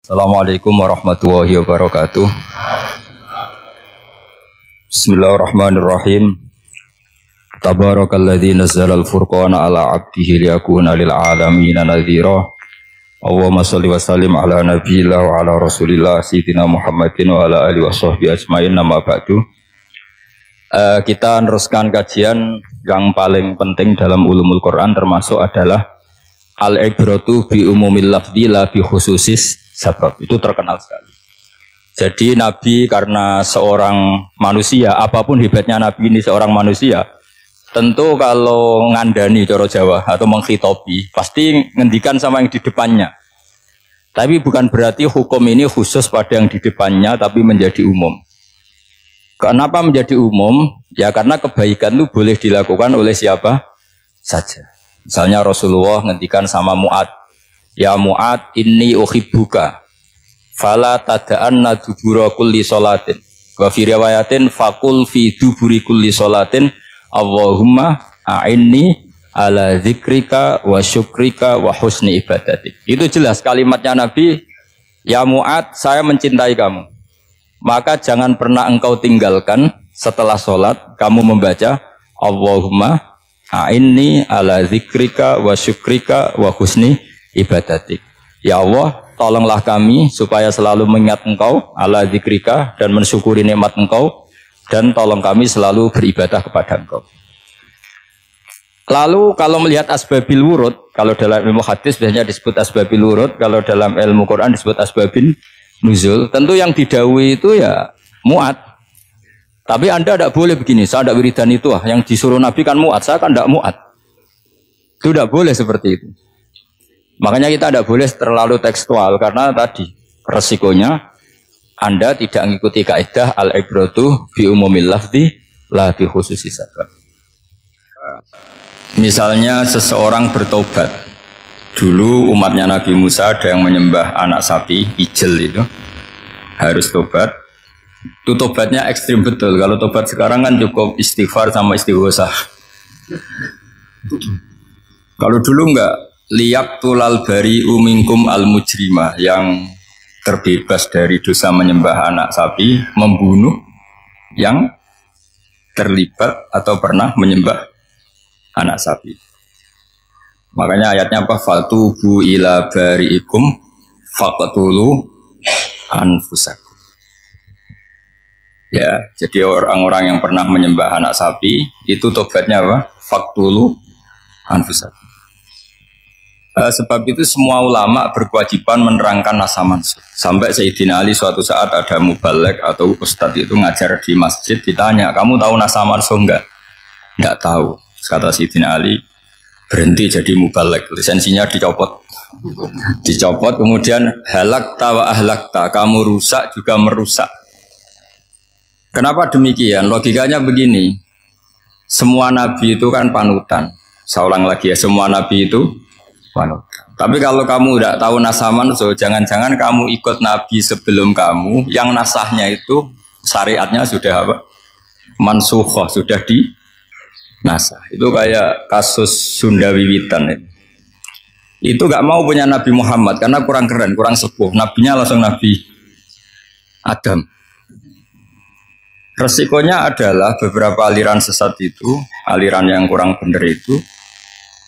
Assalamualaikum warahmatullahi wabarakatuh. Bismillahirrahmanirrahim. Tabarakalladzi nazzala al-furqana ala 'abdihi liyakuna lil 'alamin nadhira. Allahumma shalli wa sallim ala nabiyillah wa ala rasulillah sayyidina Muhammadin wa ala alihi washabbihi ajmain. Nama ba'du. Kita meneruskan kajian yang paling penting dalam ulumul Quran termasuk adalah al-ibratu bi umumil lafzi la bi khususis sabab. Itu terkenal sekali. Jadi Nabi karena seorang manusia, apapun hebatnya Nabi ini seorang manusia, tentu kalau ngandani cara Jawa atau menghitobi pasti ngendikan sama yang di depannya. Tapi bukan berarti hukum ini khusus pada yang di depannya tapi menjadi umum. Kenapa menjadi umum? Ya karena kebaikan itu boleh dilakukan oleh siapa saja. Misalnya Rasulullah ngendikan sama Mu'ad, ya Mu'ad inni uhibbuka fala tada'anna dubura kulli sholatin wa fi riwayatin faqul fi duburi kulli sholatin Allahumma a'inni ala zikrika wa syukrika wa husni ibadatik. Itu jelas kalimatnya Nabi, ya Mu'ad saya mencintai kamu, maka jangan pernah engkau tinggalkan setelah sholat kamu membaca Allahumma a'inni ala zikrika wa syukrika wa husni ibadatik. Ya Allah, tolonglah kami supaya selalu mengingat engkau ala zikrika dan mensyukuri nikmat engkau, dan tolong kami selalu beribadah kepada engkau. Lalu kalau melihat asbabil wurud, kalau dalam ilmu hadis biasanya disebut asbabil wurud, kalau dalam ilmu Quran disebut asbabin nuzul, tentu yang didhawuhi itu ya Mu'ad. Tapi Anda tidak boleh begini, saya tidak wiridan itu yang disuruh Nabi kan Mu'ad, saya kan tidak Mu'ad. Itu tidak boleh seperti itu. Makanya kita tidak boleh terlalu tekstual, karena tadi resikonya Anda tidak mengikuti kaidah al-ibratu bi umumil lafzi la bi khususi sabab. Misalnya seseorang bertobat. Dulu umatnya Nabi Musa ada yang menyembah anak sapi, ijel itu. Harus tobat. Itu tobatnya ekstrim betul. Kalau tobat sekarang kan cukup istighfar sama istighosah. Kalau dulu enggak, liyak tulal bari umingkum al mujrima, yang terbebas dari dosa menyembah anak sapi, membunuh yang terlibat atau pernah menyembah anak sapi. Makanya ayatnya apa? Fatubu ila bari'ikum faqtulu anfusakum. Ya, jadi orang-orang yang pernah menyembah anak sapi itu tobatnya apa? Faqtulu anfusakum. Sebab itu semua ulama berkewajiban menerangkan nasa mansukh. Sampai Sayyidina Ali suatu saat ada mubalek atau ustadz itu ngajar di masjid, ditanya, kamu tahu nasa mansukh enggak? Enggak tahu. Kata Sayyidina Ali, berhenti jadi mubalek, lisensinya dicopot. Dicopot, kemudian halakta wa ahlakta, kamu rusak juga merusak. Kenapa demikian? Logikanya begini, semua nabi itu kan panutan. Saya ulang lagi ya, semua nabi itu panutan. Tapi kalau kamu tidak tahu nasaman, so jangan-jangan kamu ikut nabi sebelum kamu, yang nasahnya itu syariatnya sudah apa? Mansukhoh, sudah di nasah. Itu kayak kasus Sunda Wiwitan. Itu gak mau punya Nabi Muhammad karena kurang keren, kurang sepuh. Nabinya langsung Nabi Adam. Resikonya adalah beberapa aliran sesat itu, aliran yang kurang benar itu,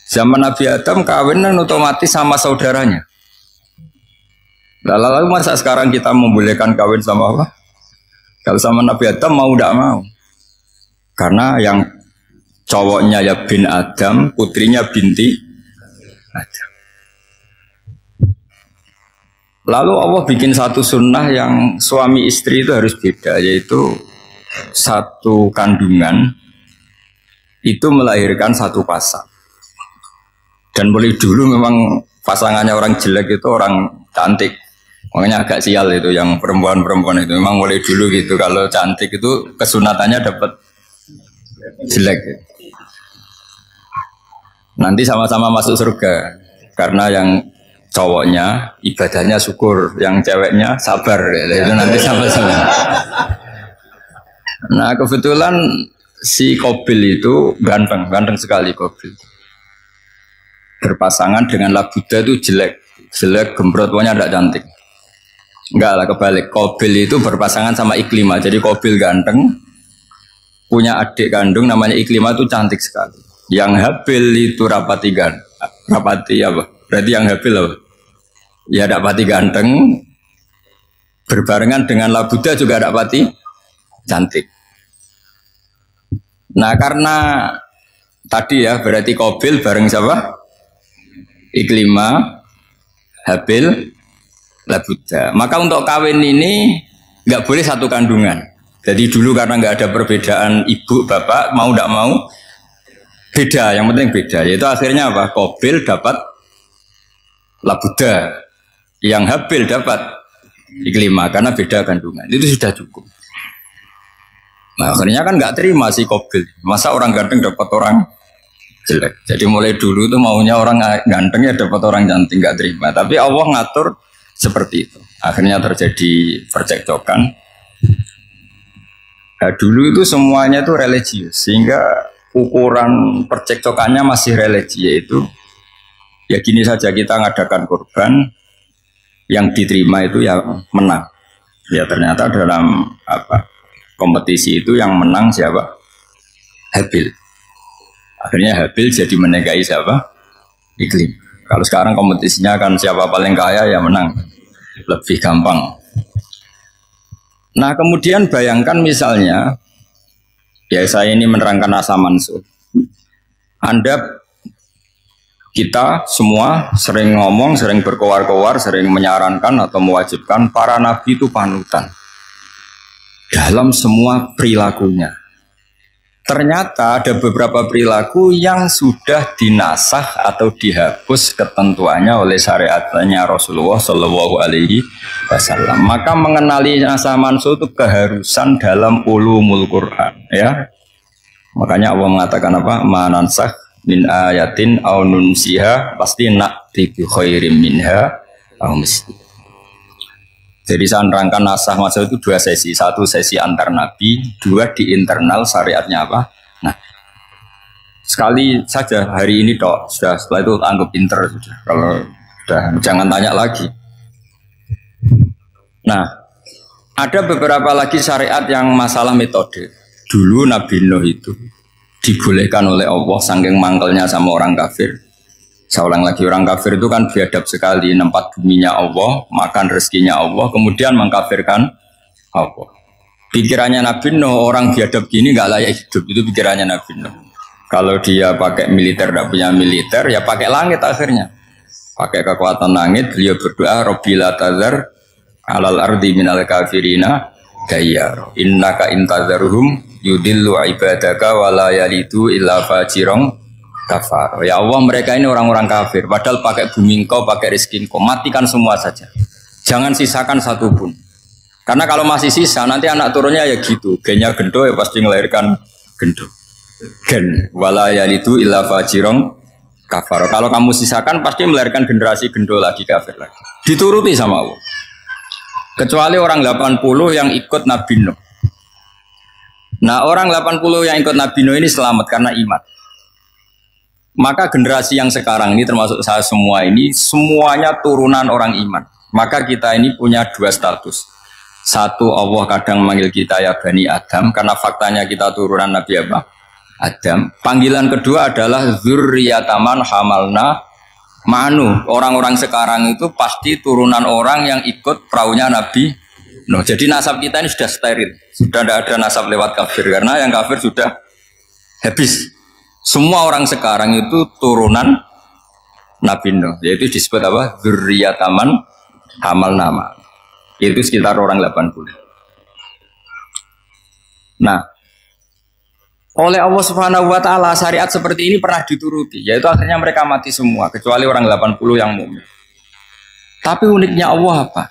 zaman Nabi Adam kawinan otomatis sama saudaranya. Lalu masa sekarang kita membolehkan kawin sama apa? Kalau sama Nabi Adam mau tidak mau. Karena yang cowoknya ya bin Adam, putrinya binti Adam. Lalu Allah bikin satu sunnah yang suami istri itu harus beda, yaitu satu kandungan itu melahirkan satu pasang. Dan mulai dulu memang pasangannya orang jelek itu orang cantik. Makanya agak sial itu yang perempuan-perempuan itu. Memang mulai dulu gitu, kalau cantik itu kesunatannya dapat jelek. Nanti sama-sama masuk surga. Karena yang cowoknya ibadahnya syukur, yang ceweknya sabar. Itu nanti sama-sama. Nah kebetulan si Qabil itu ganteng, ganteng sekali Qabil. Berpasangan dengan Labuda itu jelek, gembrot, pokoknya tidak cantik. Enggak lah, kebalik. Qabil itu berpasangan sama Iklimah. Jadi Qabil ganteng, punya adik kandung namanya Iklimah itu cantik sekali. Yang Habil itu rapati apa? Berarti yang Habil apa? Ya rapati ganteng, berbarengan dengan Labuda juga rapati cantik. Nah karena tadi ya berarti Qabil bareng siapa? Iklimah, Habil, Labuda. Maka untuk kawin ini nggak boleh satu kandungan. Jadi dulu karena nggak ada perbedaan ibu bapak mau tidak mau beda. Yang penting beda. Yaitu akhirnya apa? Qabil dapat Labuda, yang Habil dapat Iklimah karena beda kandungan. Itu sudah cukup. Nah akhirnya kan nggak terima si Qabil. Masa orang ganteng dapat orang jelek. Jadi mulai dulu tuh maunya orang ganteng ya dapat orang cantik, nggak terima. Tapi Allah ngatur seperti itu. Akhirnya terjadi percekcokan. Nah, dulu itu semuanya itu religius, sehingga ukuran percekcokannya masih religi, yaitu ya gini saja, kita ngadakan kurban, yang diterima itu ya menang. Ya ternyata dalam kompetisi itu yang menang siapa? Habil. Akhirnya Habil jadi menikahi siapa? Iklim. Kalau sekarang kompetisinya kan siapa paling kaya ya menang, lebih gampang. Nah kemudian bayangkan misalnya, ya saya ini menerangkan asa mansur. Kita semua sering ngomong, sering berkoar-koar, sering menyarankan atau mewajibkan para nabi itu panutan dalam semua perilakunya. Ternyata ada beberapa perilaku yang sudah dinasah atau dihapus ketentuannya oleh syariatnya Rasulullah Shallallahu Alaihi Wasallam. Maka mengenali nasah mansuh itu keharusan dalam ulumul Quran. Ya, makanya Allah mengatakan apa? Manansah min ayatin au nunsiha pasti na'ti bi khairim minha au misli. Jadi saya nerangkan nasah masuk itu dua sesi. Satu sesi antar nabi, dua di internal syariatnya apa. Nah, sekali saja hari ini toh, sudah setelah itu anggap pinter sudah. Kalau sudah jangan tanya lagi. Nah, ada beberapa lagi syariat yang masalah metode. Dulu Nabi Nuh itu dibolehkan oleh Allah saking mangkelnya sama orang kafir. Saya ulang lagi, orang kafir itu kan biadab sekali, nempat buminya Allah, makan rezekinya Allah, kemudian mengkafirkan Allah. Pikirannya Nabi Nuh, orang biadab gini nggak layak hidup, itu pikirannya Nabi Nuh. Kalau dia pakai militer, tidak punya militer, ya pakai langit akhirnya. Pakai kekuatan langit, beliau berdoa, Rabbi la tazar alal ardi minal kafirina dayyar. Innaka intazarhum yudillu ibadaka wa la yalidu illa fajirong kafar. Ya Allah, mereka ini orang-orang kafir. Padahal pakai bumi engkau, pakai rezeki engkau, matikan semua saja. Jangan sisakan satu pun. Karena kalau masih sisa, nanti anak turunnya ya gitu. Gennya gendo ya pasti melahirkan gendo. Gen wala yalidu illa fajirong kafar. Kalau kamu sisakan pasti melahirkan generasi gendo lagi, kafir lagi. Dituruti sama Allah. Kecuali orang 80 yang ikut Nabi Nuh. Nah, orang 80 yang ikut Nabi Nuh ini selamat karena iman. Maka generasi yang sekarang ini termasuk saya semua ini semuanya turunan orang iman. Maka kita ini punya dua status. Satu, Allah kadang memanggil kita ya Bani Adam karena faktanya kita turunan Nabi apa? Adam. Panggilan kedua adalah dzurriyyataman hamalna ma'nu. Orang-orang sekarang itu pasti turunan orang yang ikut perahunya Nabi Nuh. Jadi nasab kita ini sudah steril. Sudah tidak ada nasab lewat kafir karena yang kafir sudah habis. Semua orang sekarang itu turunan Nabi Nuh, yaitu disebut apa? Dzurriyyataman hamal nama. Itu sekitar orang 80. Nah, oleh Allah Subhanahu wa taala syariat seperti ini pernah dituruti, yaitu akhirnya mereka mati semua kecuali orang 80 yang mukmin. Tapi uniknya Allah apa?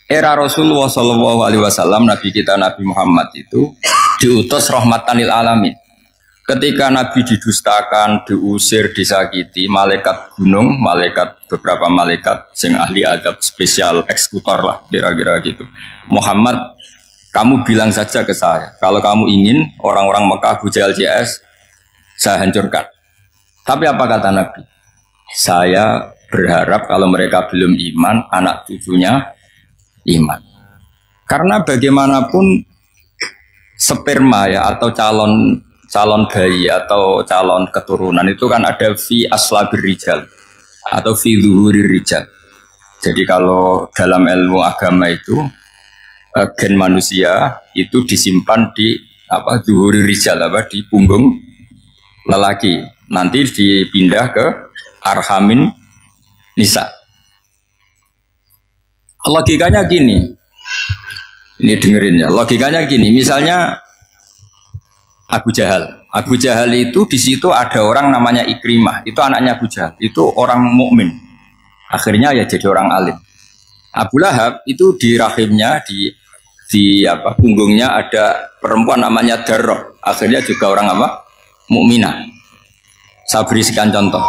Era Rasulullah Shallallahu Alaihi Wasallam, Nabi kita Nabi Muhammad itu diutus rahmatan lil alamin. Ketika Nabi didustakan, diusir, disakiti, malaikat gunung, beberapa malaikat sing ahli adab spesial eksekutor lah, kira-kira gitu. Muhammad, kamu bilang saja ke saya, kalau kamu ingin orang-orang Mekah, Abu Jahal, CS, saya hancurkan. Tapi apa kata Nabi? Saya berharap kalau mereka belum iman, anak cucunya iman. Karena bagaimanapun sperma ya atau calon bayi atau calon keturunan itu kan ada fi aslabir rijal atau fi zuhurir rijal. Jadi kalau dalam ilmu agama itu gen manusia itu disimpan di zuhurir rijal di punggung lelaki. Nanti dipindah ke arhamin nisa. Logikanya gini. Ini dengerin ya. Logikanya gini, misalnya Abu Jahal itu di situ ada orang namanya Ikrimah, itu anaknya Abu Jahal, itu orang mukmin. Akhirnya ya jadi orang alim. Abu Lahab itu di rahimnya di punggungnya ada perempuan namanya Darroh, akhirnya juga orang mukminah. Saya berikan contoh.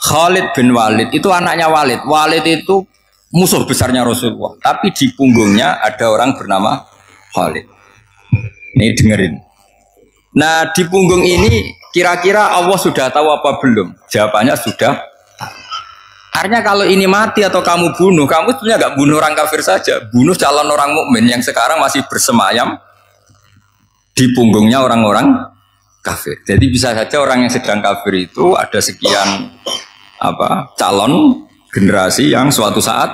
Khalid bin Walid itu anaknya Walid. Walid itu musuh besarnya Rasulullah, tapi di punggungnya ada orang bernama Khalid. Ini dengerin. Nah di punggung ini kira-kira Allah sudah tahu apa belum? Jawabannya sudah. Artinya kalau ini mati atau kamu bunuh, kamu sebenarnya nggak bunuh orang kafir saja, bunuh calon orang mukmin yang sekarang masih bersemayam di punggungnya orang-orang kafir. Jadi bisa saja orang yang sedang kafir itu ada sekian calon generasi yang suatu saat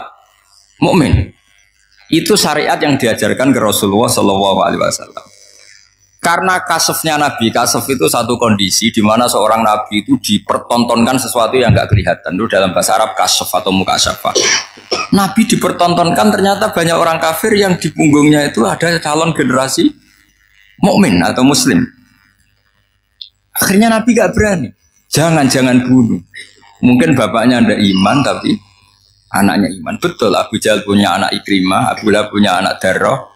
mukmin. Itu syariat yang diajarkan ke Rasulullah SAW. Karena kasafnya Nabi, kasaf itu satu kondisi di mana seorang Nabi itu dipertontonkan sesuatu yang nggak kelihatan. Itu dalam bahasa Arab kasaf atau mukasyafah. Nabi dipertontonkan ternyata banyak orang kafir yang di punggungnya itu ada calon generasi mukmin atau muslim. Akhirnya Nabi nggak berani. Jangan bunuh. Mungkin bapaknya ada iman tapi anaknya iman. Betul, Abu Jahal punya anak Ikrimah, Abu Lahab punya anak Darroh,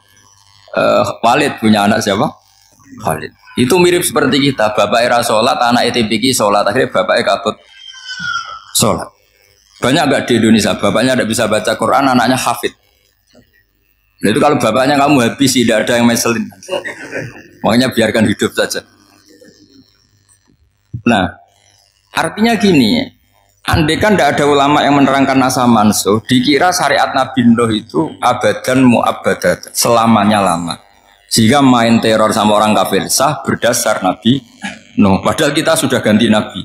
Walid punya anak siapa? Khalid. Itu mirip seperti kita, bapaknya sholat, anak ETPK sholat, akhirnya bapaknya katut sholat. Banyak gak di Indonesia, bapaknya tidak bisa baca Quran, anaknya hafid. Nah, itu kalau bapaknya kamu habis, tidak ada yang meselin. Makanya biarkan hidup saja. Nah, artinya gini, andai kan tidak ada ulama yang menerangkan nasa mansuh, dikira syariat Nabi Nuh itu abadan mu'abbadat, selamanya lama. Sehingga main teror sama orang kafir sah berdasar Nabi Nuh. Padahal kita sudah ganti Nabi.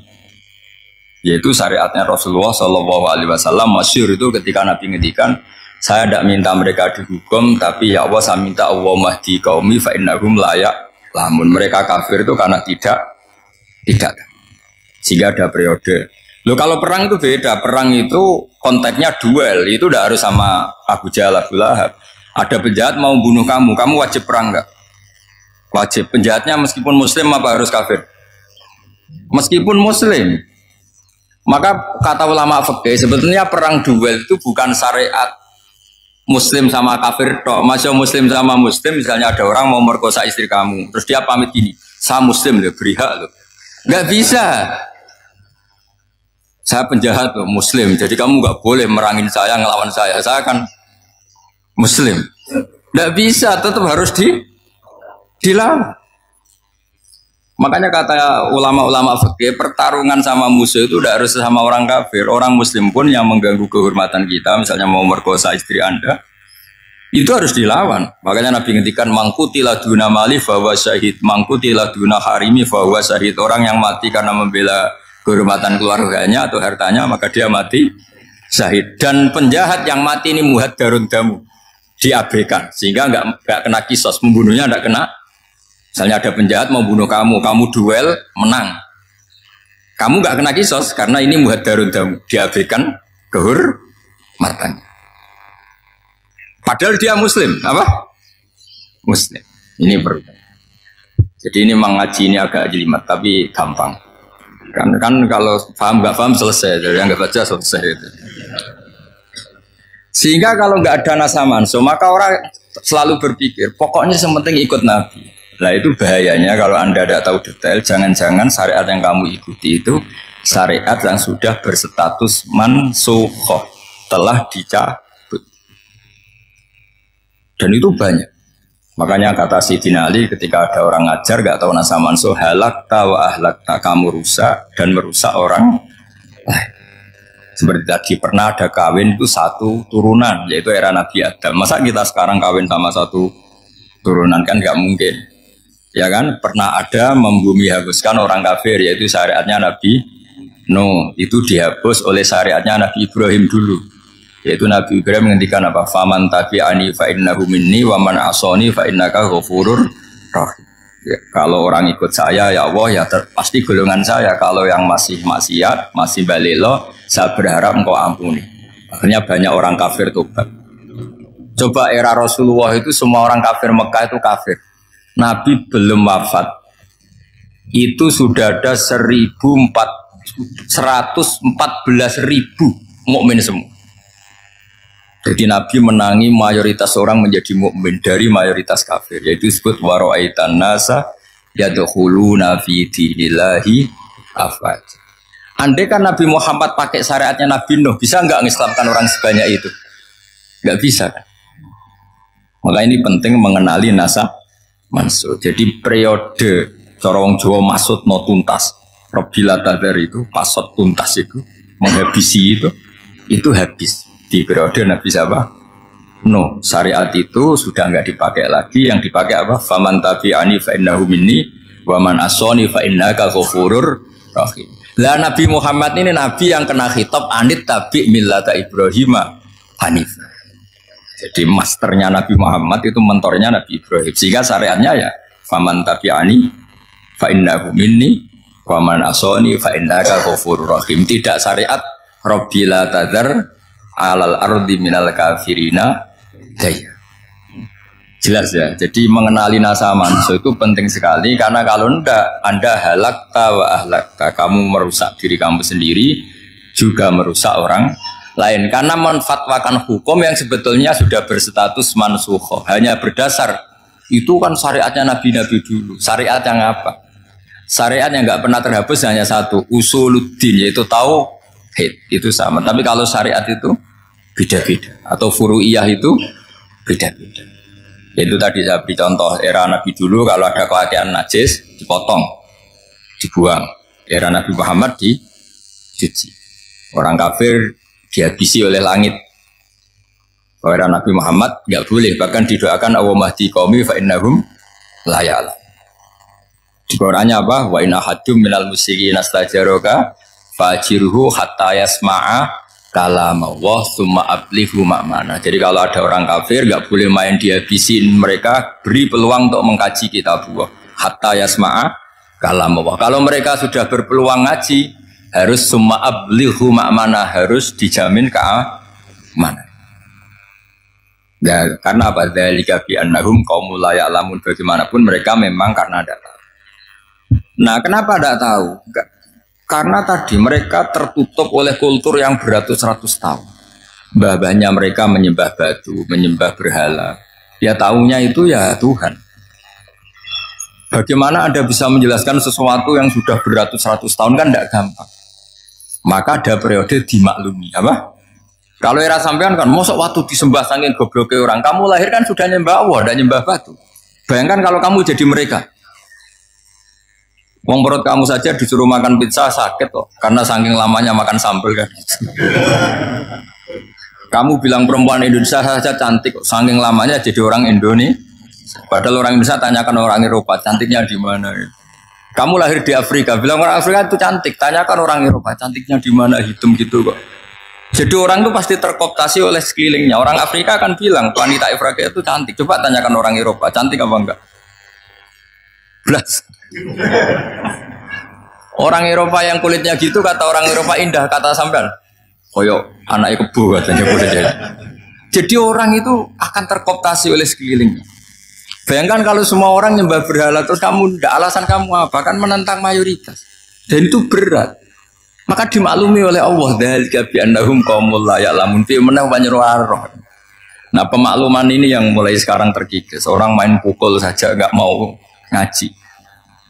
Yaitu syariatnya Rasulullah SAW. Masyhur itu ketika Nabi ngendikan, saya tidak minta mereka dihukum, tapi ya Allah saya minta Allah mahdi qaumi fa innahum layak lamun. Mereka kafir itu karena tidak. Sehingga ada periode. Loh kalau perang itu beda. Perang itu konteksnya duel. Itu tidak harus sama Abu Jahal, Abu Lahab. Ada penjahat mau bunuh kamu wajib perang enggak? Wajib. Penjahatnya meskipun muslim apa harus kafir? Meskipun muslim. Maka kata ulama fikih sebetulnya perang duel itu bukan syariat muslim sama kafir tok. Masih muslim sama muslim, misalnya ada orang mau merkosa istri kamu, terus dia pamit gini, saya muslim loh, beri hak loh. Enggak bisa. Saya penjahat loh, muslim. Jadi kamu enggak boleh merangin saya, ngelawan saya. Saya kan muslim. Tidak bisa, tetap harus dilawan. Makanya kata ulama-ulama fikih, pertarungan sama musuh itu tidak harus sama orang kafir. Orang muslim pun yang mengganggu kehormatan kita, misalnya mau merkosa istri Anda, itu harus dilawan. Makanya Nabi ngendikan mangkutila duna mali fahuwa syahid, mangkutila duna harimi fahuwa syahid. Orang yang mati karena membela kehormatan keluarganya atau hartanya, maka dia mati syahid. Dan penjahat yang mati ini muhaddarun damu, diabaikan sehingga nggak kena kisos, membunuhnya nggak kena. Misalnya ada penjahat mau bunuh kamu duel menang, kamu nggak kena kisos karena ini muhaddarun damu, diabaikan kehormatannya. Padahal dia muslim, apa? Muslim. Ini perlu. Jadi ini mengaji ini agak jelimet tapi gampang. Kan kalau paham nggak paham selesai, jadi yang nggak baca selesai itu. Sehingga kalau nggak ada nasa mansuh, maka orang selalu berpikir, pokoknya yang penting ikut Nabi. Nah itu bahayanya kalau Anda tidak tahu detail, jangan-jangan syariat yang kamu ikuti itu syariat yang sudah berstatus mansukhoh, telah dicabut. Dan itu banyak. Makanya kata Sayyidina Ali ketika ada orang ngajar nggak tahu nasa mansuh, halakta wa ahlakta, kamu rusak dan merusak orang lain. Seperti tadi pernah ada kawin itu satu turunan, yaitu era Nabi Adam. Masa kita sekarang kawin sama satu turunan kan nggak mungkin. Ya kan, pernah ada membumi hapuskan orang kafir, yaitu syariatnya Nabi Nuh. Itu dihapus oleh syariatnya Nabi Ibrahim dulu. Yaitu Nabi Ibrahim menghentikan apa? Faman tabi'ani fa innahu minni wa man asani fa innaka ghafurur rahim. Ya, kalau orang ikut saya ya Allah ya pasti golongan saya. Kalau yang masih maksiat, masih balelo, saya berharap engkau ampuni. Akhirnya banyak orang kafir tobat. Coba era Rasulullah itu semua orang kafir Mekah itu kafir. Nabi belum wafat. Itu sudah ada 114.000 mukmin semua. Jadi Nabi menangi mayoritas orang menjadi mukmin dari mayoritas kafir. Yaitu disebut wara'aitan nasa yadkhuluna fi dinillahi afwaj. Andai kan Nabi Muhammad pakai syariatnya Nabi Nuh, bisa nggak mengislamkan orang sebanyak itu? Nggak bisa kan? Maka ini penting mengenali nasab mansur. Jadi periode corong Jawa maksud no tuntas. Robila tadar itu pasot tuntas itu menghabisi itu habis di periode Nabi siapa? No, syariat itu sudah nggak dipakai lagi. Yang dipakai apa? Faman tabi'ani fa innahu minni wa man asani fa innaka ghafurur rahim. Lah Nabi Muhammad ini nabi yang kena khitab anit tabi' millata Ibrahim hanif. Jadi masternya Nabi Muhammad itu mentornya Nabi Ibrahim. Sehingga syariatnya ya faman tabi'ani fa innahu minni wa man asani fa innaka ghafurur rahim. Tidak syariat Rabbila tadar alal ardi minal kafirina daya. Jelas ya. Jadi mengenali nasab manusia itu penting sekali karena kalau enggak Anda halakta wa ahlakta, kamu merusak diri kamu sendiri juga merusak orang lain karena menfatwakan hukum yang sebetulnya sudah berstatus mansukh hanya berdasar itu kan syariatnya nabi-nabi dulu. Syariat yang apa? Syariat yang nggak pernah terhapus hanya satu, usuluddin, yaitu tauhid. Itu sama. Tapi kalau syariat itu beda-beda atau furu'iyah itu beda-beda. Itu tadi saya beri contoh era Nabi dulu kalau ada pakaian najis dipotong, dibuang. Era Nabi Muhammad dicuci. Orang kafir dihabisi oleh langit. Era Nabi Muhammad nggak boleh, bahkan didoakan Allahumma hdi qaumi fa innahum la ya'lamun. Di Qur'annya apa? Wa inna hadum minal musyrikin astajaraka fajirhu hatta yasma'a kalam Allah summa ablihu ma'mana. Jadi kalau ada orang kafir nggak boleh main dihabisin mereka, beri peluang untuk mengkaji kitabullah hatta yasma'a kalam Allah. Kalau mereka sudah berpeluang ngaji harus summa ablihu ma'mana, harus dijamin keamanan. Ya, karena apa? Dzalika bi annahum qaumul la ya'lamun. Bagaimanapun mereka memang karena ada. Nah, kenapa tidak tahu? Karena tadi mereka tertutup oleh kultur yang beratus-ratus tahun. Mbah-mbahnya mereka menyembah batu, menyembah berhala. Ya tahunya itu ya Tuhan. Bagaimana Anda bisa menjelaskan sesuatu yang sudah beratus-ratus tahun kan tidak gampang. Maka ada periode dimaklumi. Apa? Kalau era sampean kan, mosok waktu disembah saking gobloknya orang. Kamu lahir kan sudah nyembah Allah, tidak nyembah batu. Bayangkan kalau kamu jadi mereka. Wong perut kamu saja disuruh makan pizza sakit kok, karena saking lamanya makan sambal kan. Kamu bilang perempuan Indonesia saja cantik kok, saking lamanya jadi orang Indonesia. Padahal orang Indonesia tanyakan orang Eropa, cantiknya di mana? Kamu lahir di Afrika, bilang orang Afrika itu cantik, tanyakan orang Eropa, cantiknya di mana? Hitam gitu kok. Jadi orang itu pasti terkooptasi oleh sekelilingnya. Orang Afrika akan bilang wanita Afrika itu cantik. Coba tanyakan orang Eropa, cantik apa enggak? Belas. Orang Eropa yang kulitnya gitu kata orang Eropa indah, kata sampean koyo anaknya kebo katanya boleh jadi. Jadi orang itu akan terkooptasi oleh sekelilingnya. Bayangkan kalau semua orang nyembah berhala terus kamu tidak, alasan kamu apa? Kan menentang mayoritas. Dan itu berat. Maka dimaklumi oleh Allah dzalika bi annahum qaumul la ya'lamun fi manah panyeruaro. Nah, pemakluman ini yang mulai sekarang terkikis. Orang main pukul saja enggak mau ngaji.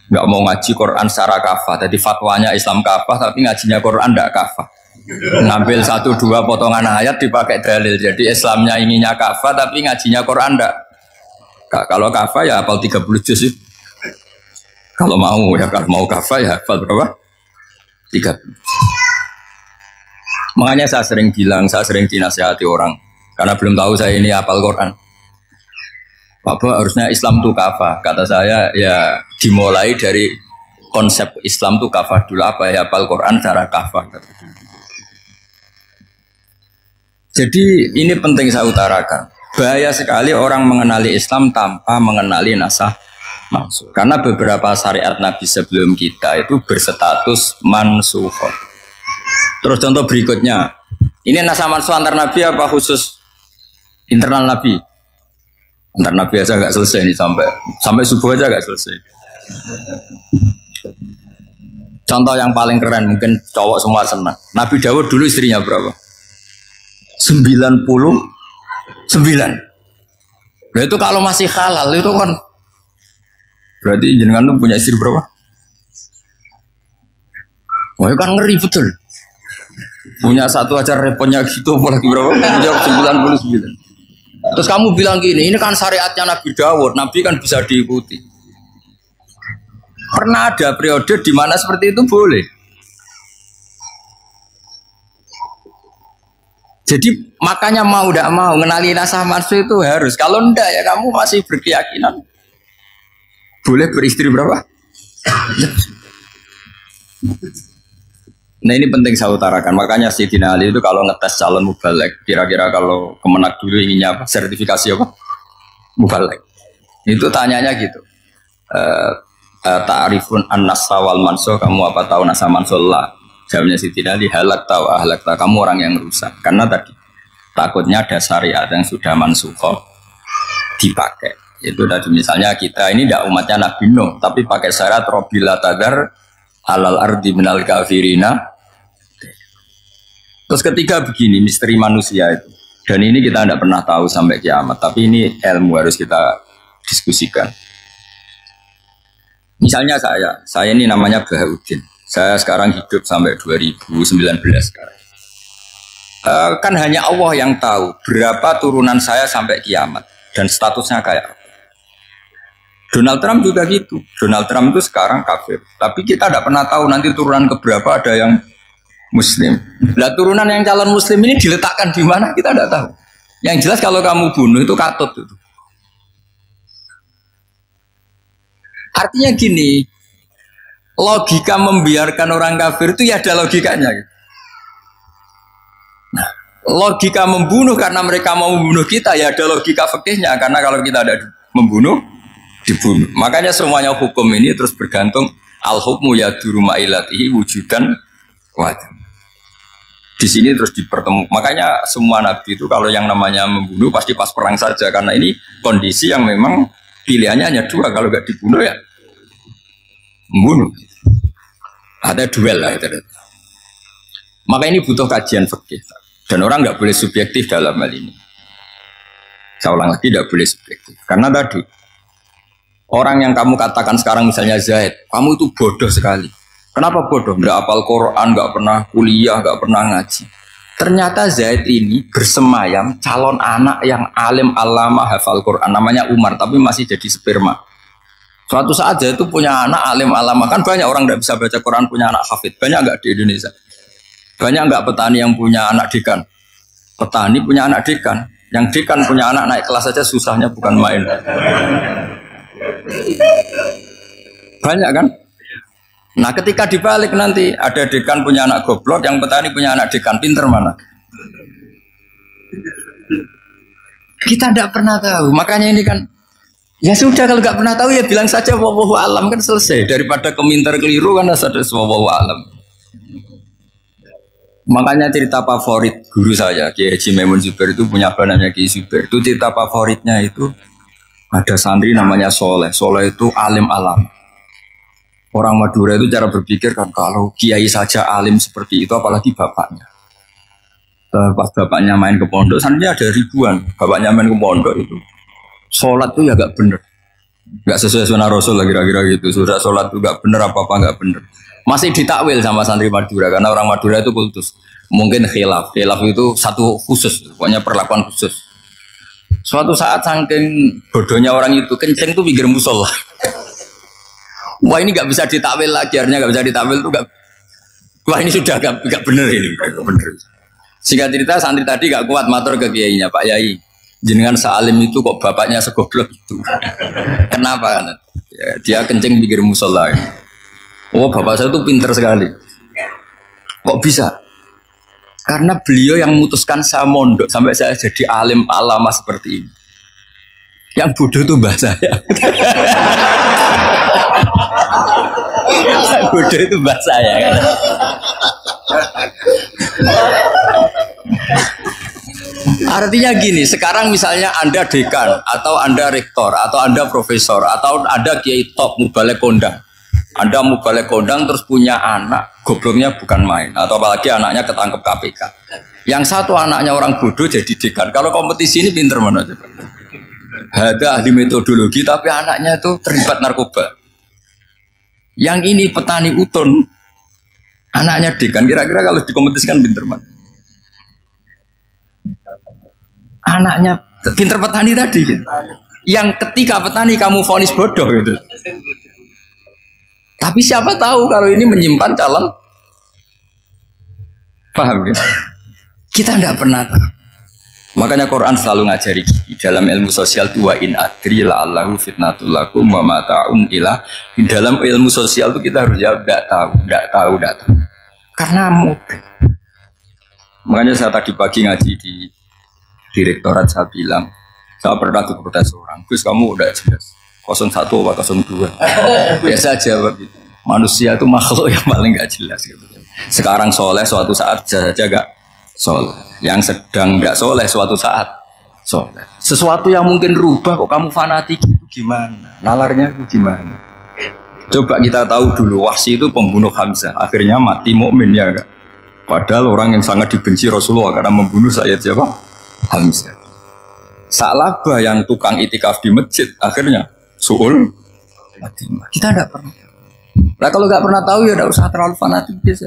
Nggak mau ngaji Quran secara kafah. Jadi fatwanya Islam kafah, tapi ngajinya Quran tidak kafah. Ngambil 1-2 potongan ayat dipakai dalil. Jadi Islamnya inginnya kafah, tapi ngajinya Quran tidak. Kalau kafah ya hafal 30 juz. Kalau mau ya, kalau mau kafah ya hafal berapa? 30. Makanya saya sering bilang, saya sering dinasihati orang karena belum tahu saya ini hafal Quran. Pak harusnya Islam itu kafah. Kata saya ya dimulai dari konsep Islam itu kafah dulu, apa ya hafal Quran secara kafah. Jadi ini penting saya utarakan. Bahaya sekali orang mengenali Islam tanpa mengenali nasah mansukh. Karena beberapa syariat Nabi sebelum kita itu berstatus mansukh. Terus contoh berikutnya, ini nasah mansukh antar Nabi apa khusus internal Nabi? Antar Nabi aja nggak selesai nih sampai subuh aja nggak selesai. Contoh yang paling keren mungkin cowok semua senang. Nabi Dawud dulu istrinya berapa? 99. Nah itu kalau masih halal itu kan berarti jenengan tuh punya istri berapa? Wah itu kan ngeri betul. Punya satu aja repotnya gitu apalagi berapa? Punya 99. Terus kamu bilang gini, ini kan syariatnya Nabi Dawud, Nabi kan bisa diikuti. Pernah ada periode di mana seperti itu boleh. Jadi makanya mau tidak mau mengenali nasah mansukh itu harus. Kalau enggak ya kamu masih berkeyakinan boleh beristri berapa? Nah ini penting saya utarakan. Makanya Sayyidina Ali itu kalau ngetes calon mubalek, kira-kira kalau Kemenak dulu inginnya apa? Sertifikasi apa? Mubalek. Itu tanyanya gitu. Ta'rifun an-nasa wal mansukh, kamu apa tahu nasah mansukh lah? Jawabnya Sayyidina Ali, halak tahu ahlak tahu, kamu orang yang rusak. Karena tadi takutnya ada syariat yang sudah mansukh dipakai. Itu tadi misalnya kita ini tidak umatnya Nabi Nuh, tapi pakai syarat robila tadar alal ardi minal kafirina. Terus ketiga begini, misteri manusia itu. Dan ini kita tidak pernah tahu sampai kiamat, tapi ini ilmu harus kita diskusikan. Misalnya saya ini namanya Bahaudin. Saya sekarang hidup sampai 2019 sekarang. Kan hanya Allah yang tahu berapa turunan saya sampai kiamat dan statusnya kayak apa. Donald Trump juga gitu. Donald Trump itu sekarang kafir. Tapi kita tidak pernah tahu nanti turunan keberapa ada yang Muslim. Nah turunan yang calon Muslim ini diletakkan di mana kita tidak tahu. Yang jelas kalau kamu bunuh itu katut itu. Artinya gini, logika membiarkan orang kafir itu ya ada logikanya. Nah, logika membunuh karena mereka mau membunuh kita ya ada logika fikihnya. Karena kalau kita ada membunuh, dibunuh. Makanya semuanya hukum ini terus bergantung al-hukmu yaduru ma'ilatihi wujudan wajib. Di sini terus dipertemukan. Makanya semua nabi itu kalau yang namanya membunuh pasti pas perang saja. Karena ini kondisi yang memang pilihannya hanya dua. Kalau nggak dibunuh ya membunuh. Ada duel lah itu. Maka ini butuh kajian fikih. Dan orang nggak boleh subjektif dalam hal ini. Saya ulang lagi, tidak boleh subjektif. Karena tadi orang yang kamu katakan sekarang misalnya Zaid, kamu itu bodoh sekali. Kenapa bodoh? Nggak hafal Quran, nggak pernah kuliah, nggak pernah ngaji. Ternyata Zaid ini bersemayam calon anak yang alim alama hafal Quran. Namanya Umar, tapi masih jadi sperma. Suatu saat Zaid itu punya anak alim alama. Kan banyak orang nggak bisa baca Quran punya anak hafid. Banyak nggak di Indonesia? Banyak nggak petani yang punya anak dekan? Petani punya anak dekan. Yang dekan punya anak naik kelas saja susahnya bukan main. Banyak kan? Nah ketika dibalik nanti ada dekan punya anak goblok, yang petani punya anak dekan pinter mana? Kita tidak pernah tahu. Makanya ini kan ya sudah kalau nggak pernah tahu ya bilang saja wallahu alam kan selesai. Daripada keminter keliru kan ada wallahu alam. Makanya cerita favorit guru saya Kiai Haji Maimun Zubair itu punya apa namanya Kiai Zubair. Itu cerita favoritnya itu ada santri namanya Soleh. Soleh itu alim alam. Orang Madura itu cara berpikir kan kalau kiai saja alim seperti itu apalagi bapaknya. Pas bapaknya main ke pondok, santrinya ada ribuan. Bapaknya main ke pondok itu sholat tuh ya gak bener, gak sesuai sunnah Rasul lah kira-kira gitu. Sudah sholat tuh gak bener apa gak bener. Masih ditakwil sama santri Madura karena orang Madura itu kultus. Mungkin khilaf itu satu khusus, pokoknya perlakuan khusus. Suatu saat saking bodohnya orang itu kenceng tuh pinggir musola. Wah ini gak bisa ditakwil lagi, akhirnya gak bisa ditakwil tuh gak. Wah ini sudah gak bener ini, gak bener. Singkat cerita santri tadi gak kuat matur ke kiainya, Pak Yai. Jenengan sealim itu kok bapaknya segoblok itu. Kenapa? Ya, dia kencing pikir musola. Oh bapak saya itu pinter sekali. Kok bisa? Karena beliau yang memutuskan saya mondok sampai saya jadi alim alama seperti ini. Yang bodoh itu mbah saya. Yang bodoh itu mbah saya. Artinya gini, sekarang misalnya Anda dekan atau Anda rektor atau Anda profesor atau Anda kiai top mubalek kondang. Anda mubalek kondang terus punya anak, gobloknya bukan main atau apalagi anaknya ketangkep KPK. Yang satu anaknya orang bodoh jadi dekan. Kalau kompetisi ini pinter mana coba? Ada ahli metodologi tapi anaknya itu terlibat narkoba. Yang ini petani uton, anaknya dekan. Kira-kira kalau dikompetisikan pinter mana? Anaknya pinter petani tadi gitu. Yang ketika petani kamu vonis bodoh gitu. Tapi siapa tahu kalau ini menyimpan calon. Paham ya? Kita tidak pernah tahu. Makanya Quran selalu ngajari dalam ilmu sosial wa in adri la'allahu fitnatul lakum wa mata'un ila. Di dalam ilmu sosial itu kita harus jawab tidak tahu. Karena mudah. Makanya saya tadi pagi ngaji di direktorat saya bilang, saya pernah protes orang, Gus kamu udah jelas 01 atau 02. Biasa jawab gitu. Manusia itu makhluk yang paling gak jelas gitu. Sekarang soleh suatu saat saja gak soleh. Yang sedang gak soleh suatu saat soleh. Sesuatu yang mungkin rubah kok kamu fanatik itu gimana? Nalarnya itu gimana? Coba kita tahu dulu Wahsy itu pembunuh Hamzah, akhirnya mati mukmin ya gak? Padahal orang yang sangat dibenci Rasulullah karena membunuh Sayyid siapa? Hamzah. Salabah yang tukang itikaf di masjid akhirnya suul Fatimah. Kita tidak pernah. Nah kalau nggak pernah tahu ya tidak usah terlalu fanatik biasa.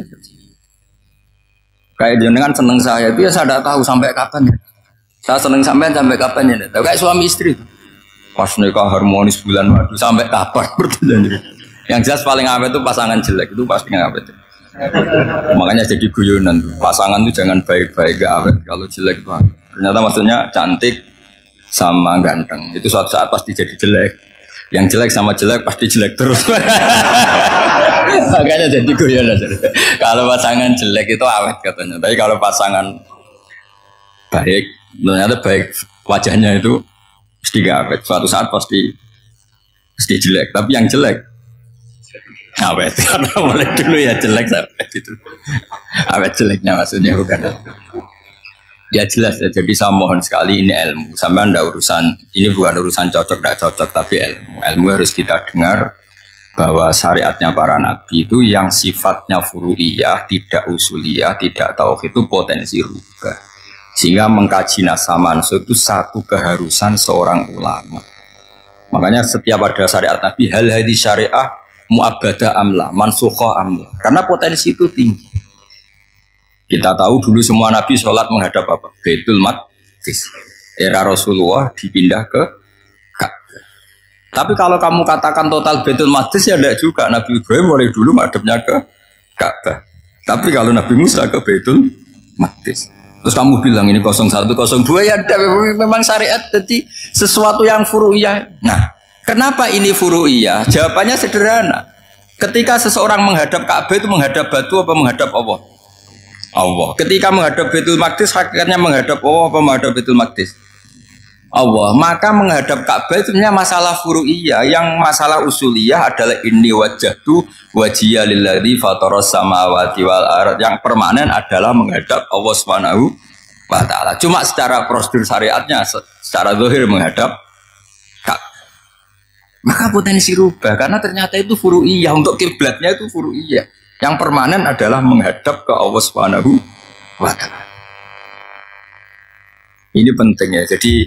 Kayak jenengan seneng saya itu ya saya tidak tahu sampai kapan ya. Saya seneng sampai kapan ya. Tahu kayak suami istri. Pas nikah harmonis bulan madu sampai kapan berarti. Yang jelas paling awet itu pasangan jelek itu pasti nggak awet. Makanya jadi guyonan tuh. Pasangan tuh jangan baik-baik gak awet. Kalau jelek itu ternyata maksudnya cantik sama ganteng. Itu suatu saat pasti jadi jelek. Yang jelek sama jelek pasti jelek terus. Makanya jadi guyonan. Kalau pasangan jelek itu awet katanya. Tapi kalau pasangan baik, ternyata baik wajahnya itu pasti gak awet. Suatu saat pasti jelek. Tapi yang jelek awet, karena mulai dulu ya jelek sampai gitu. Awet jeleknya maksudnya bukan. Ya jelas ya, jadi saya mohon sekali ini ilmu. Sampai anda urusan, ini bukan urusan cocok tidak cocok, tapi ilmu. Ilmu harus kita dengar bahwa syariatnya para nabi itu yang sifatnya furu'iyah, tidak usuliyah, tidak tauhid itu potensi rubah. Sehingga mengkaji nasah mansukh itu satu keharusan seorang ulama. Makanya setiap ada syariat nabi, hal hadis syariah mu'abbada amla, mansukha amla. Karena potensi itu tinggi. Kita tahu dulu semua nabi sholat menghadap apa? Baitul Maqdis. Era Rasulullah dipindah ke Ka'bah. Tapi kalau kamu katakan total Baitul Maqdis ya tidak juga. Nabi Ibrahim mulai dulu menghadapnya ke Ka'bah. Tapi kalau Nabi Musa ke Baitul Maqdis. Terus kamu bilang ini 01, 02 ya memang syariat jadi sesuatu yang furu'iyah. Nah, kenapa ini furu'iyah? Jawabannya sederhana. Ketika seseorang menghadap Ka'bah itu menghadap batu apa menghadap Allah? Allah. Ketika menghadap Baitul Maqdis hakikatnya menghadap Allah apa menghadap Baitul Maqdis? Allah. Maka menghadap Ka'bah itu masalah furu'iyah. Yang masalah usuliyah adalah inni wajjahtu wajhiya lilladzi fataras samawati wal ardh. Yang permanen adalah menghadap Allah Subhanahu wa taala. Cuma secara prosedur syariatnya secara zahir menghadap Ka'bah. Maka potensi rubah karena ternyata itu furu'iyah, untuk kiblatnya itu furu'iyah. Yang permanen adalah menghadap ke Allah Subhanahu wa taala. Ini penting ya. Jadi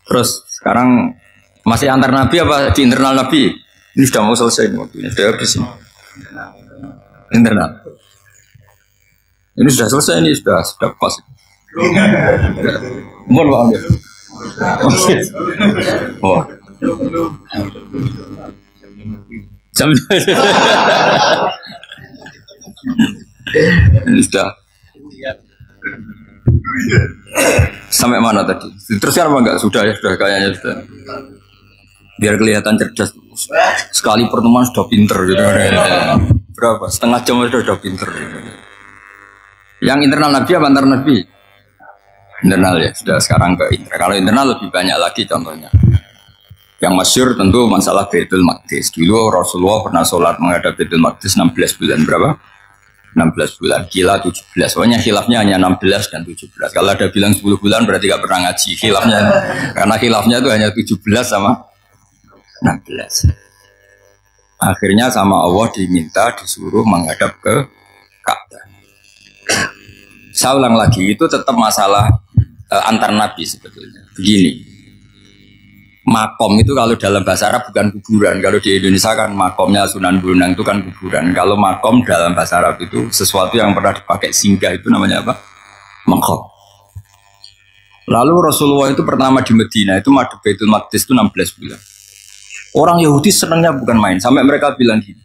terus sekarang masih antar nabi apa di internal nabi? Ini sudah mau selesai waktunya, sudah habis ini. Internal. Ini sudah selesai, ini sudah pas. Mohon maaf ya. Oh. Jam ini sudah Sampai mana tadi? Teruskan apa enggak? Sudah ya, sudah kayaknya sudah. Biar kelihatan cerdas. Sekali pertemuan sudah pinter gitu. Berapa? Setengah jam sudah pinter. Yang internal Nabi apa antar Nabi? Internal ya, sudah sekarang ke internal. Kalau internal lebih banyak lagi contohnya. Yang masyhur tentu masalah Baitul Maqdis. Dulu Rasulullah pernah sholat menghadap Baitul Maqdis 16 bulan berapa? 16 bulan, kila 17. Pokoknya khilafnya hanya 16 dan 17. Kalau ada bilang 10 bulan berarti gak pernah ngaji khilafnya. Karena khilafnya itu hanya 17 sama 16. Akhirnya sama Allah diminta disuruh menghadap ke Ka'bah. Saya ulang lagi, itu tetap masalah antar nabi sebetulnya. Begini. Makom itu kalau dalam bahasa Arab bukan kuburan. Kalau di Indonesia kan makomnya Sunan Bonang itu kan kuburan. Kalau makom dalam bahasa Arab itu sesuatu yang pernah dipakai singgah, itu namanya apa? Makom. Lalu Rasulullah itu pertama di Medina itu madhep Baitul Maqdis itu 16 bulan. Orang Yahudi senangnya bukan main. Sampai mereka bilang gini,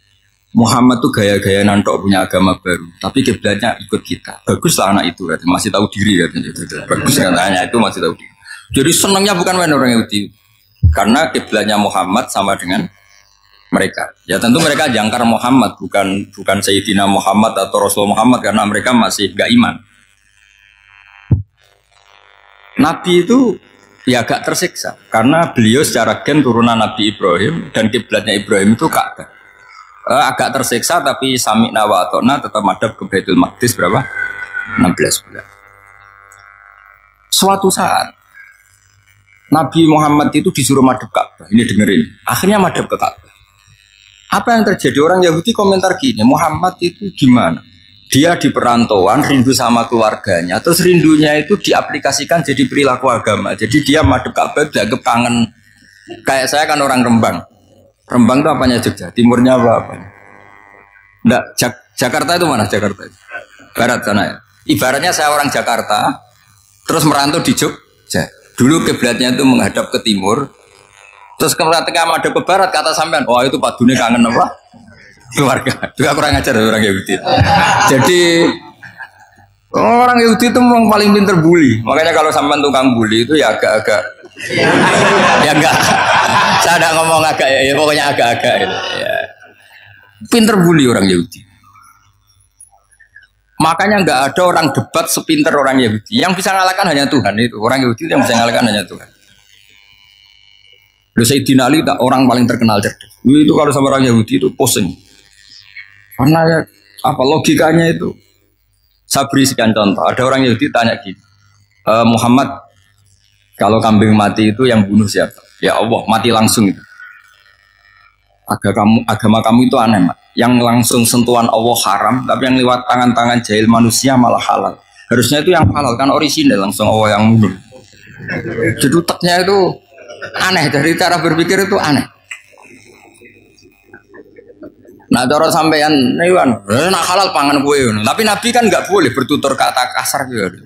Muhammad tuh gaya-gaya nantok punya agama baru. Tapi kiblatnya ikut kita. Baguslah anak itu, masih tahu diri. Bagus katanya itu masih tahu diri. Jadi senangnya bukan main orang Yahudi. Karena kiblatnya Muhammad sama dengan mereka. Ya tentu mereka jangkar Muhammad, bukan Sayyidina Muhammad atau Rasul Muhammad, karena mereka masih gak iman. Nabi itu ya agak tersiksa karena beliau secara gen turunan Nabi Ibrahim dan kiblatnya Ibrahim itu Ka'bah. Agak tersiksa tapi sami'na wa ata'na tetap madhab ke Baitul Maqdis berapa? 16 bulan. Suatu saat Nabi Muhammad itu disuruh madhab Ka'bah. Ini dengerin. Akhirnya madhab ke Ka'bah. Apa yang terjadi? Orang Yahudi komentar gini, Muhammad itu gimana? Dia di perantauan, rindu sama keluarganya. Terus rindunya itu diaplikasikan jadi perilaku agama. Jadi dia madhab Ka'bah, dianggap kangen. Kayak saya kan orang Rembang. Rembang itu apanya Jogja? Timurnya apa? Enggak, Jakarta itu mana Jakarta? Barat sana ya. Ibaratnya saya orang Jakarta, terus merantau di Jogja. Dulu kiblatnya itu menghadap ke timur. Terus ketika menghadap ke barat kata sampean, wah itu padune kangen apa? Keluarga. Juga kurang ajar orang Yahudi. Jadi orang Yahudi itu memang paling pinter bully. Makanya kalau sampean tukang bully itu ya agak-agak ya enggak. Saya tidak ngomong agak ya pokoknya agak-agak ya. Pinter bully orang Yahudi. Makanya nggak ada orang debat sepinter orang Yahudi. Yang bisa ngalahkan hanya Tuhan itu. Orang Yahudi yang bisa ngalahkan hanya Tuhan. Lalu Sayyidina Ali orang paling terkenal cerdas. Itu kalau sama orang Yahudi itu pusing. Karena ya, apa logikanya itu? Saya beri sekian contoh. Ada orang Yahudi tanya gini, Muhammad, kalau kambing mati itu yang bunuh siapa? Ya Allah, mati langsung itu. Agama kamu itu aneh, Mak. Yang langsung sentuhan Allah haram, tapi yang lewat tangan-tangan jahil manusia malah halal. Harusnya itu yang halal, kan orisinal langsung Allah yang bunuh. Jadi utaknya itu aneh, dari cara berpikir itu aneh. Nah cara sampean Iwan, nak halal pangan kue. Tapi Nabi kan nggak boleh bertutur kata kasar gitu.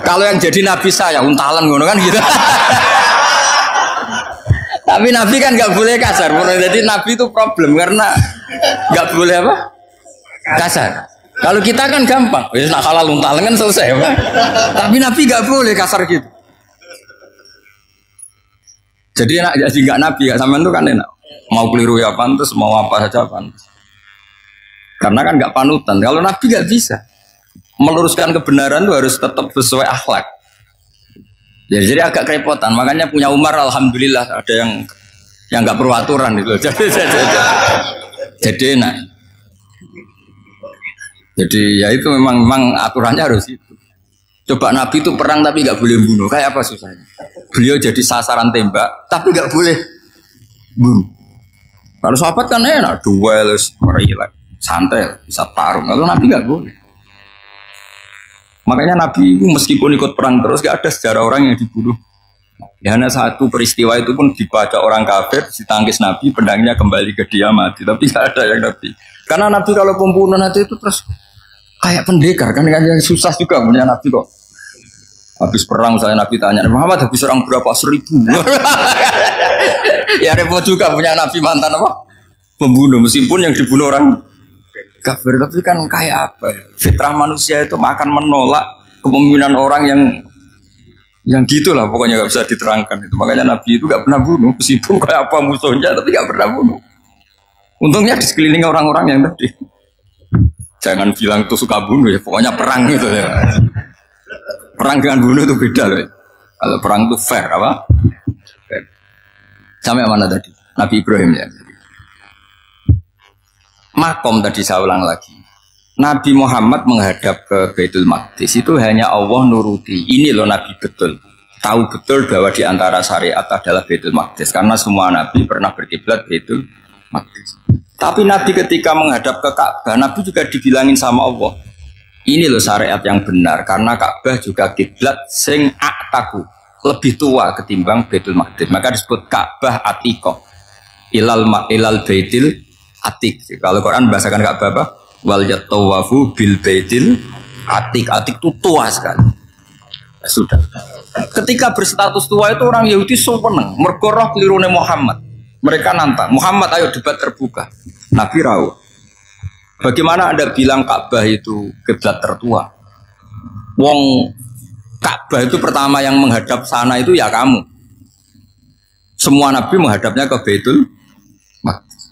Kalau yang jadi Nabi saya untalan ngono kan gitu. Tapi Nabi kan nggak boleh kasar. Jadi Nabi itu problem karena nggak boleh apa? Kasar. Kalau kita kan gampang, nak halal untalan kan selesai. Apa? Tapi Nabi nggak boleh kasar gitu. Jadi nggak Nabi, nggak sampean itu kan enak. Mau keliru ya pantas, mau apa saja pantas. Karena kan nggak panutan. Kalau Nabi nggak bisa meluruskan kebenaran itu harus tetap sesuai akhlak. Ya, jadi agak kerepotan. Makanya punya Umar, alhamdulillah ada yang nggak perlu aturan itu. Jadi enak. Jadi ya itu memang aturannya harus itu. Coba Nabi itu perang tapi nggak boleh bunuh. Kayak apa susahnya? Beliau jadi sasaran tembak tapi nggak boleh bunuh. Kalau sahabat kan enak, duel, relax, santai, bisa tarung. Kalau Nabi nggak boleh. Makanya Nabi meskipun ikut perang terus, gak ada sejarah orang yang dibunuh. Ya, hanya satu peristiwa itu pun dibaca orang kafir, ditangkis Nabi, pedangnya kembali ke dia mati. Tapi gak ada yang Nabi. Karena Nabi kalau pembunuh nanti itu terus kayak pendekar kan susah juga punya Nabi kok. Habis perang saya Nabi tanya, Muhammad habis perang berapa? 1000. Ya repot juga punya Nabi mantan apa? Pembunuh, meskipun yang dibunuh orang kafir, tapi kan kayak apa ya? Fitrah manusia itu akan menolak kepemimpinan orang yang gitulah pokoknya nggak bisa diterangkan itu. Makanya Nabi itu nggak pernah bunuh, meskipun kayak apa musuhnya tapi nggak pernah bunuh. Untungnya di sekeliling orang-orang yang tadi. Jangan bilang itu suka bunuh ya, pokoknya perang gitu ya. Perang dengan bunuh itu beda loh. Kalau perang itu fair apa? Fair. Sampai mana tadi? Nabi Ibrahim ya. Makom tadi saya ulang lagi. Nabi Muhammad menghadap ke Baitul Maqdis itu hanya Allah nuruti. Ini loh Nabi betul. Tahu betul bahwa di antara syariat adalah Baitul Maqdis. Karena semua Nabi pernah berkiblat Baitul Maqdis. Tapi Nabi ketika menghadap ke Ka'bah, Nabi juga dibilangin sama Allah. Ini loh syariat yang benar. Karena Ka'bah juga kiblat sing aktaku. Lebih tua ketimbang Baitul Maqdis. Maka disebut Ka'bah Atiqah. Ilal Baitil Atiq. Kalau Quran bahasakan Ka'bah apa? Wal yatawafu bil baitil Atiq. Atiq itu tua sekali. Sudah. Ketika berstatus tua itu orang Yahudi seneng. Mergo roh kelirune Muhammad. Mereka nantang. Muhammad ayo debat terbuka. Nabi rawuh. Bagaimana Anda bilang Ka'bah itu kiblat tertua? Wong Ka'bah itu pertama yang menghadap sana itu ya kamu. Semua Nabi menghadapnya ke Baitul Maqdis.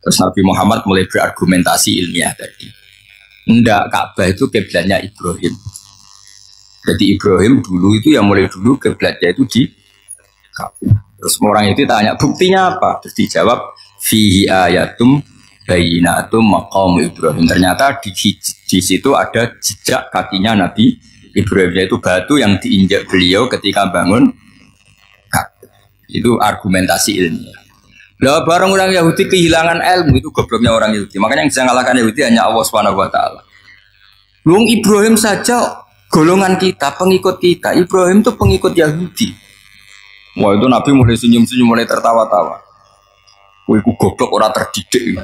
Terus Nabi Muhammad mulai berargumentasi ilmiah tadi. Enggak, Ka'bah itu kiblatnya Ibrahim. Jadi Ibrahim dulu itu yang mulai dulu kiblatnya itu di Ka'bah. Terus orang itu tanya buktinya apa? Terus dijawab fihi ayatum bayinatum maqam Ibrahim. Ternyata di situ ada jejak kakinya Nabi Ibrahim, yaitu batu yang diinjak beliau ketika bangun Ka'bah. Itu argumentasi ilmiah. Lah barang orang Yahudi kehilangan ilmu itu gobloknya orang Yahudi. Makanya yang bisa mengalahkan Yahudi hanya Allah Subhanahu wa taala. Wong Ibrahim saja golongan kita, pengikut kita. Ibrahim itu pengikut Yahudi. Wah itu Nabi mulai senyum-senyum, mulai tertawa-tawa. Wah itu goblok orang terdidik.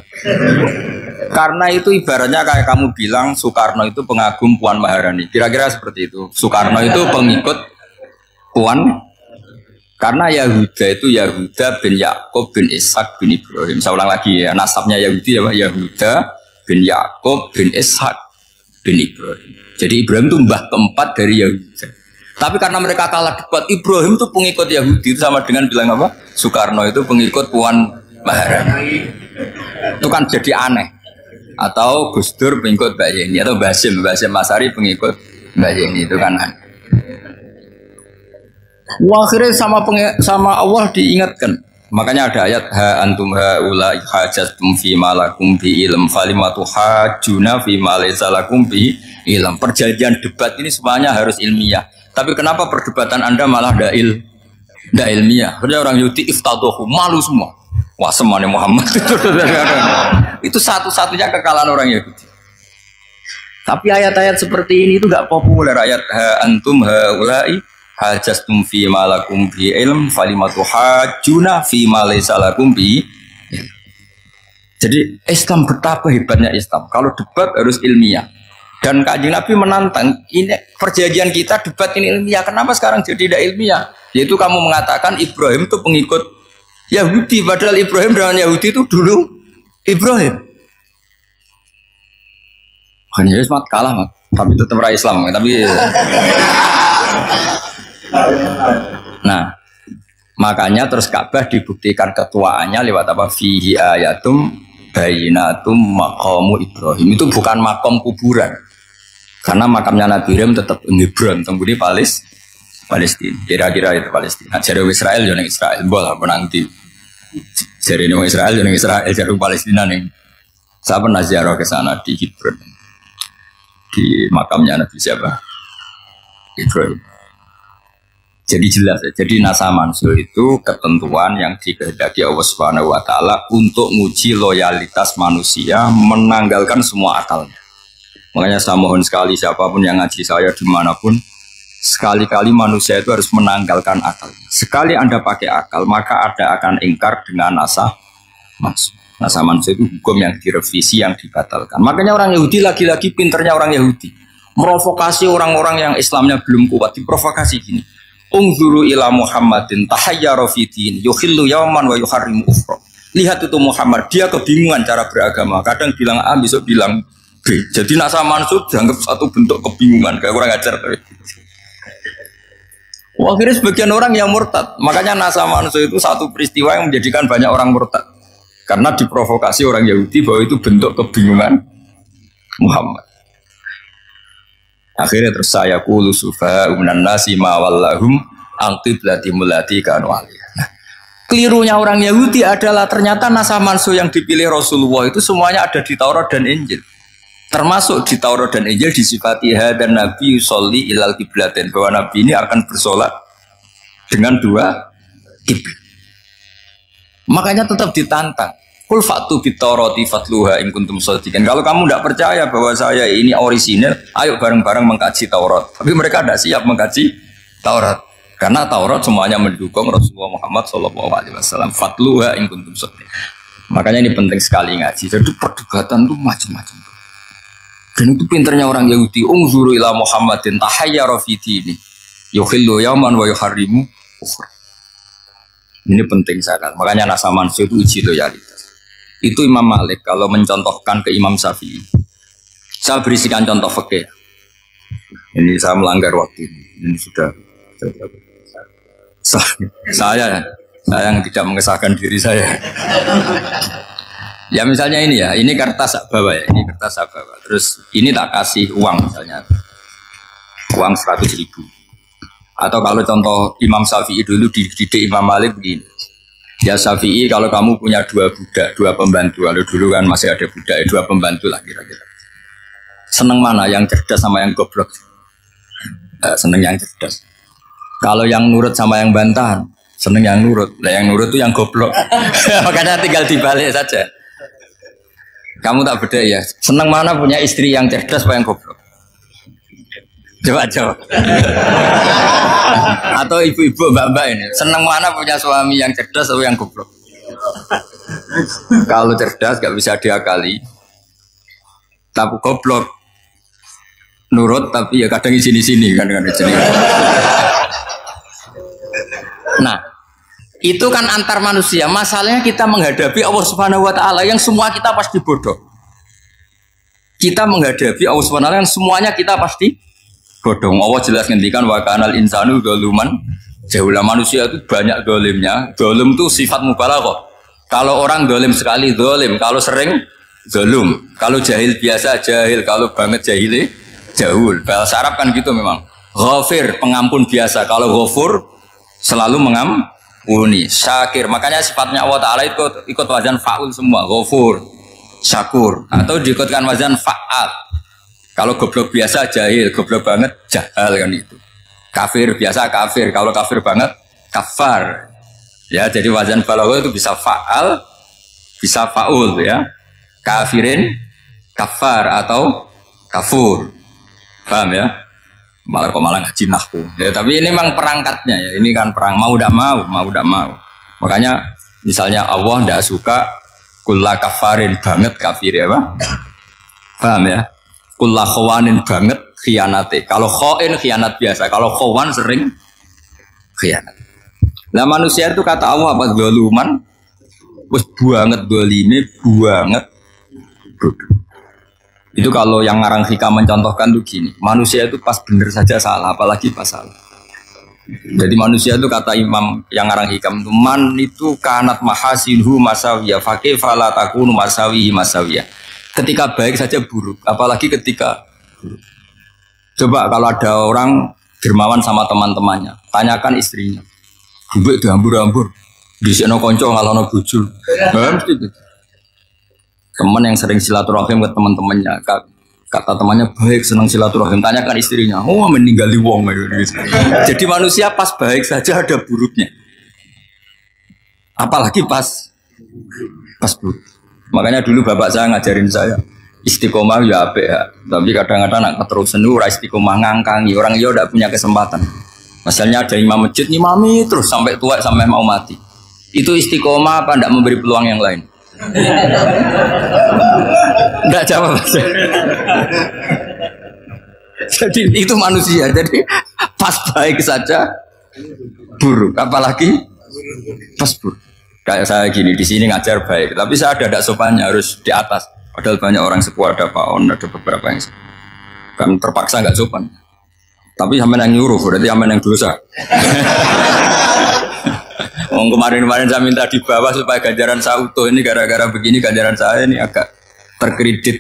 Karena itu ibaratnya kayak kamu bilang Soekarno itu pengagum Puan Maharani. Kira-kira seperti itu. Soekarno itu pengikut Puan. Karena Yahuda itu Yahuda bin Yakub bin Ishak bin Ibrahim. Saya ulang lagi ya, nasabnya Yahudi ya Pak. Yahuda bin Yakub bin Ishak bin Ibrahim. Jadi Ibrahim itu mbah keempat dari Yahuda. Tapi karena mereka kalah debat, Ibrahim itu pengikut Yahudi. Itu sama dengan bilang apa? Soekarno itu pengikut Puan Maharani. Itu kan jadi aneh. Atau Gus Dur pengikut Mbak Yeni. Atau Basim Masari pengikut Mbak Yeni. Itu kan aneh. Akhirnya sama Allah diingatkan. Makanya ada ayat ha antum haula hajatum fi malakum bi ilm falimatu hajuna fi ma laysa lakum bi ilm. Perjanjian debat ini semuanya harus ilmiah. Tapi kenapa perdebatan Anda malah ndak ilmiah? Karena orang Yahudi iftadohu malu semua. Wah semuanya Muhammad itu satu-satunya kekalahan orang Yahudi. Tapi ayat-ayat seperti ini itu gak populer. Ayat ha antum haulai hajastum fi malakum bi ilm falimatu hajuna fi ma laysa lakum bi. Jadi Islam betapa hebatnya Islam. Kalau debat harus ilmiah. Dan Kanjeng Nabi menantang, ini perjanjian kita debat ini ilmiah. Kenapa sekarang jadi tidak ilmiah? Yaitu kamu mengatakan Ibrahim itu pengikut Yahudi, padahal Ibrahim dengan Yahudi itu dulu Ibrahim. Hanya Ismat kalah, mak. Tapi tetap rakyat Islam. Tapi nah, makanya terus Ka'bah dibuktikan ketuaannya lewat apa? Fihi ayatum bayinatum maqamu Ibrahim. Itu bukan makom kuburan. Karena makamnya Nabi Ibrahim tetap Hebron, tempat di Palestina. Kira-kira itu Palestina. Jadi Israel jangan Israel, boleh menanti. Jadi Israel jangan Israel, jadi Palestina nih. Saya pernah ziarah ke sana di Hebron, di makamnya Nabi siapa? Ibrahim. Jadi jelas, jadi nasa mansur itu ketentuan yang dikehendaki Allah Subhanahu wa taala untuk menguji loyalitas manusia, menanggalkan semua akalnya. Makanya saya mohon sekali siapapun yang ngaji saya dimanapun, sekali-kali manusia itu harus menanggalkan akal. Sekali Anda pakai akal, maka Anda akan ingkar dengan nasa mansur. Nasa mansur itu hukum yang direvisi, yang dibatalkan. Makanya orang Yahudi lagi-lagi pinternya orang Yahudi merovokasi orang-orang yang Islamnya belum kuat, diprovokasi gini. Ungzuru ila Muhammadin tahayyara fi din yukhillu yawman wa yuharrimu ukhra. Lihat itu Muhammad, dia kebingungan cara beragama. Kadang bilang A, besok bilang B. Jadi Nasa Mansur dianggap satu bentuk kebingungan. Kayak kurang ajar. Akhirnya sebagian orang yang murtad. Makanya Nasa Mansur itu satu peristiwa yang menjadikan banyak orang murtad. Karena diprovokasi orang Yahudi bahwa itu bentuk kebingungan Muhammad. Akhirnya terus saya qulu sufa minan nasi ma wallahum an qiblatil lati kanu alaiha. Kelirunya orang Yahudi adalah ternyata Nasa Mansur yang dipilih Rasulullah itu semuanya ada di Taurat dan Injil. Termasuk di Taurat dan Injil disifati dan Nabi yusolli ilal qiblatain, bahwa Nabi ini akan bersolat dengan dua kiblat. Makanya tetap ditantang. Kul fatu bitoroti fatluha in kuntum shodiqin. Kalau kamu tidak percaya bahwa saya ini orisinil, ayo bareng-bareng mengkaji Taurat. Tapi mereka tidak siap mengkaji Taurat. Karena Taurat semuanya mendukung Rasulullah Muhammad SAW. Fatluha in kuntum shodiqin. Makanya ini penting sekali ngaji. Jadi perdebatan itu macam-macam. Dan itu pinternya orang Yahudi. Ungzuru ila Muhammadin tahayyara fi dini. Yukhillu yawman wa yuharrimu ukhra. Ini penting sekali. Makanya Nasa Mansur itu uji loyalitas. Itu Imam Malik kalau mencontohkan ke Imam Syafi'i. Saya berisikan contoh fikih. Ini saya melanggar waktu ini. Ini sudah saya yang tidak mengesahkan diri saya. Ya misalnya ini ya, ini kertas bawa ya, ini kertas bawa. Terus ini tak kasih uang misalnya, uang 100.000. Atau kalau contoh Imam Syafi'i dulu dididik Imam Malik begini. Ya Syafi'i, kalau kamu punya dua budak, dua pembantu, kalau dulu kan masih ada budak, dua pembantu lah kira-kira. Seneng mana, yang cerdas sama yang goblok? Seneng yang cerdas. Kalau yang nurut sama yang bantahan, seneng yang nurut. Nah yang nurut itu yang goblok. Makanya tinggal dibalik saja. Kamu tak beda ya. Seneng mana punya istri yang cerdas apa yang goblok? Coba jawab. Atau ibu-ibu mbak-mbak ini seneng mana punya suami yang cerdas atau yang goblok? Kalau cerdas gak bisa diakali, tapi goblok nurut tapi ya kadang di sini kan di sini. Nah itu kan antar manusia. Masalahnya kita menghadapi Allah Subhanahu Wa Taala yang semua kita pasti bodoh. Kita menghadapi Allah Subhanahu Wa Taala yang semuanya kita pasti bodoh. Allah jelas ngendikan wa kanal insanu zaluman jahula. Manusia itu banyak zalimnya. Zalim itu sifat mubalaghah. Kalau orang zalim sekali zalim, kalau sering zalum, kalau jahil biasa jahil, kalau banget jahil jahul. Bahasa Arab kan gitu memang. Ghafir pengampun biasa, kalau ghafur selalu mengampuni. Syakir, makanya sifatnya Allah Taala ikut wazan faul semua. Ghafur, syakur, atau diikutkan wazan fa'al. Kalau goblok biasa jahil, goblok banget jahal kan itu. Kafir biasa kafir, kalau kafir banget kafar. Ya, jadi wazan balagha itu bisa fa'al, bisa fa'ul ya. Kafirin, kafar atau kafur. Paham ya? Malah ngaji nahwu. Ya, tapi ini memang perangkatnya ya. Ini kan perang mau tidak mau. Makanya misalnya Allah tidak suka kulla kafarin banget kafir ya, Pak. Paham ya? Kulla khawanin banget khianate. Kalau khain khianat biasa, kalau khawan sering khianat. Nah manusia itu kata Allah apa zaluman? Wes banget dolime, banget bodoh. Itu kalau yang ngarang hikam mencontohkan tuh gini, manusia itu pas bener saja salah, apalagi pas salah. Jadi manusia itu kata Imam yang ngarang hikam itu man itu kanat mahasinhu masawiyah fakih fala takunu masawihi masawiyah. Ketika baik saja buruk, apalagi ketika buruk. Coba kalau ada orang dermawan sama teman-temannya, tanyakan istrinya. Bubuk dihambur-hambur, disekno konco ngalono bojo. Mesti itu. Teman yang sering silaturahim ke teman-temannya, kata temannya baik, senang silaturahim, tanyakan istrinya. Oh, meninggali wong. Jadi manusia pas baik saja ada buruknya. Apalagi pas buruk. Makanya dulu bapak saya ngajarin saya istiqomah ya apik ya. Tapi kadang-kadang nak keterusan ora istiqomah ngangkangi orang dia tidak punya kesempatan. Misalnya ada imam masjid ngimami terus sampai tua sampai mau mati. Itu istiqomah apa tidak memberi peluang yang lain? Tidak jawab. Jadi itu manusia. Jadi pas baik saja buruk, apalagi pas buruk. Kayak saya gini di sini ngajar baik, tapi saya ada sopannya harus di atas. Padahal banyak orang sepuh, ada Pak On, ada beberapa yang kan terpaksa nggak sopan. Tapi sampai yang nyuruh, berarti sampai yang dosa. Kemarin saya minta di bawah supaya ganjaran saya utuh. Ini gara-gara begini ganjaran saya ini agak terkredit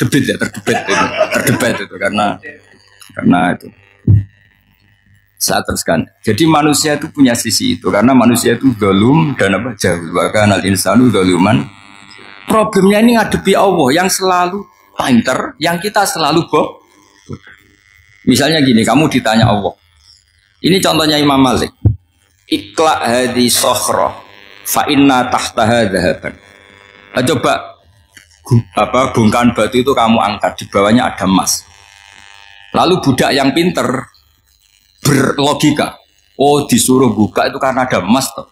terdebat itu karena itu. Saya teruskan. Jadi manusia itu punya sisi itu karena manusia itu dzalum dan jahul. Bahkan al-insanu dzaluman. Problemnya ini ngadepi Allah yang selalu pinter, yang kita selalu bohong. Misalnya gini, kamu ditanya Allah. Ini contohnya Imam Malik. Ikla hadi sokhro fa inna tahtaha dhahaban. Coba bongkahan batu itu kamu angkat, di bawahnya ada emas. Lalu budak yang pinter berlogika, oh disuruh buka itu karena ada emas toh.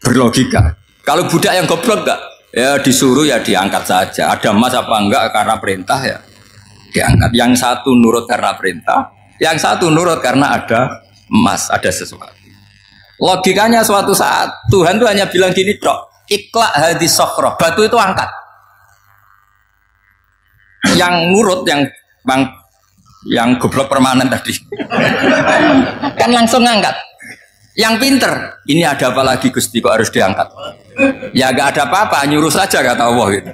Berlogika. Kalau budak yang goblok enggak, ya disuruh ya diangkat saja. Ada emas apa enggak karena perintah ya diangkat. Yang satu nurut karena perintah, yang satu nurut karena ada emas, ada sesuatu. Logikanya suatu saat Tuhan tuh hanya bilang gini dok, ikla hadis sokhroh, batu itu angkat. Yang nurut yang goblok permanen tadi kan langsung ngangkat. Yang pinter, ini ada apa lagi Gusti kok harus diangkat? Ya gak ada apa-apa, nyuruh saja kata Allah gitu.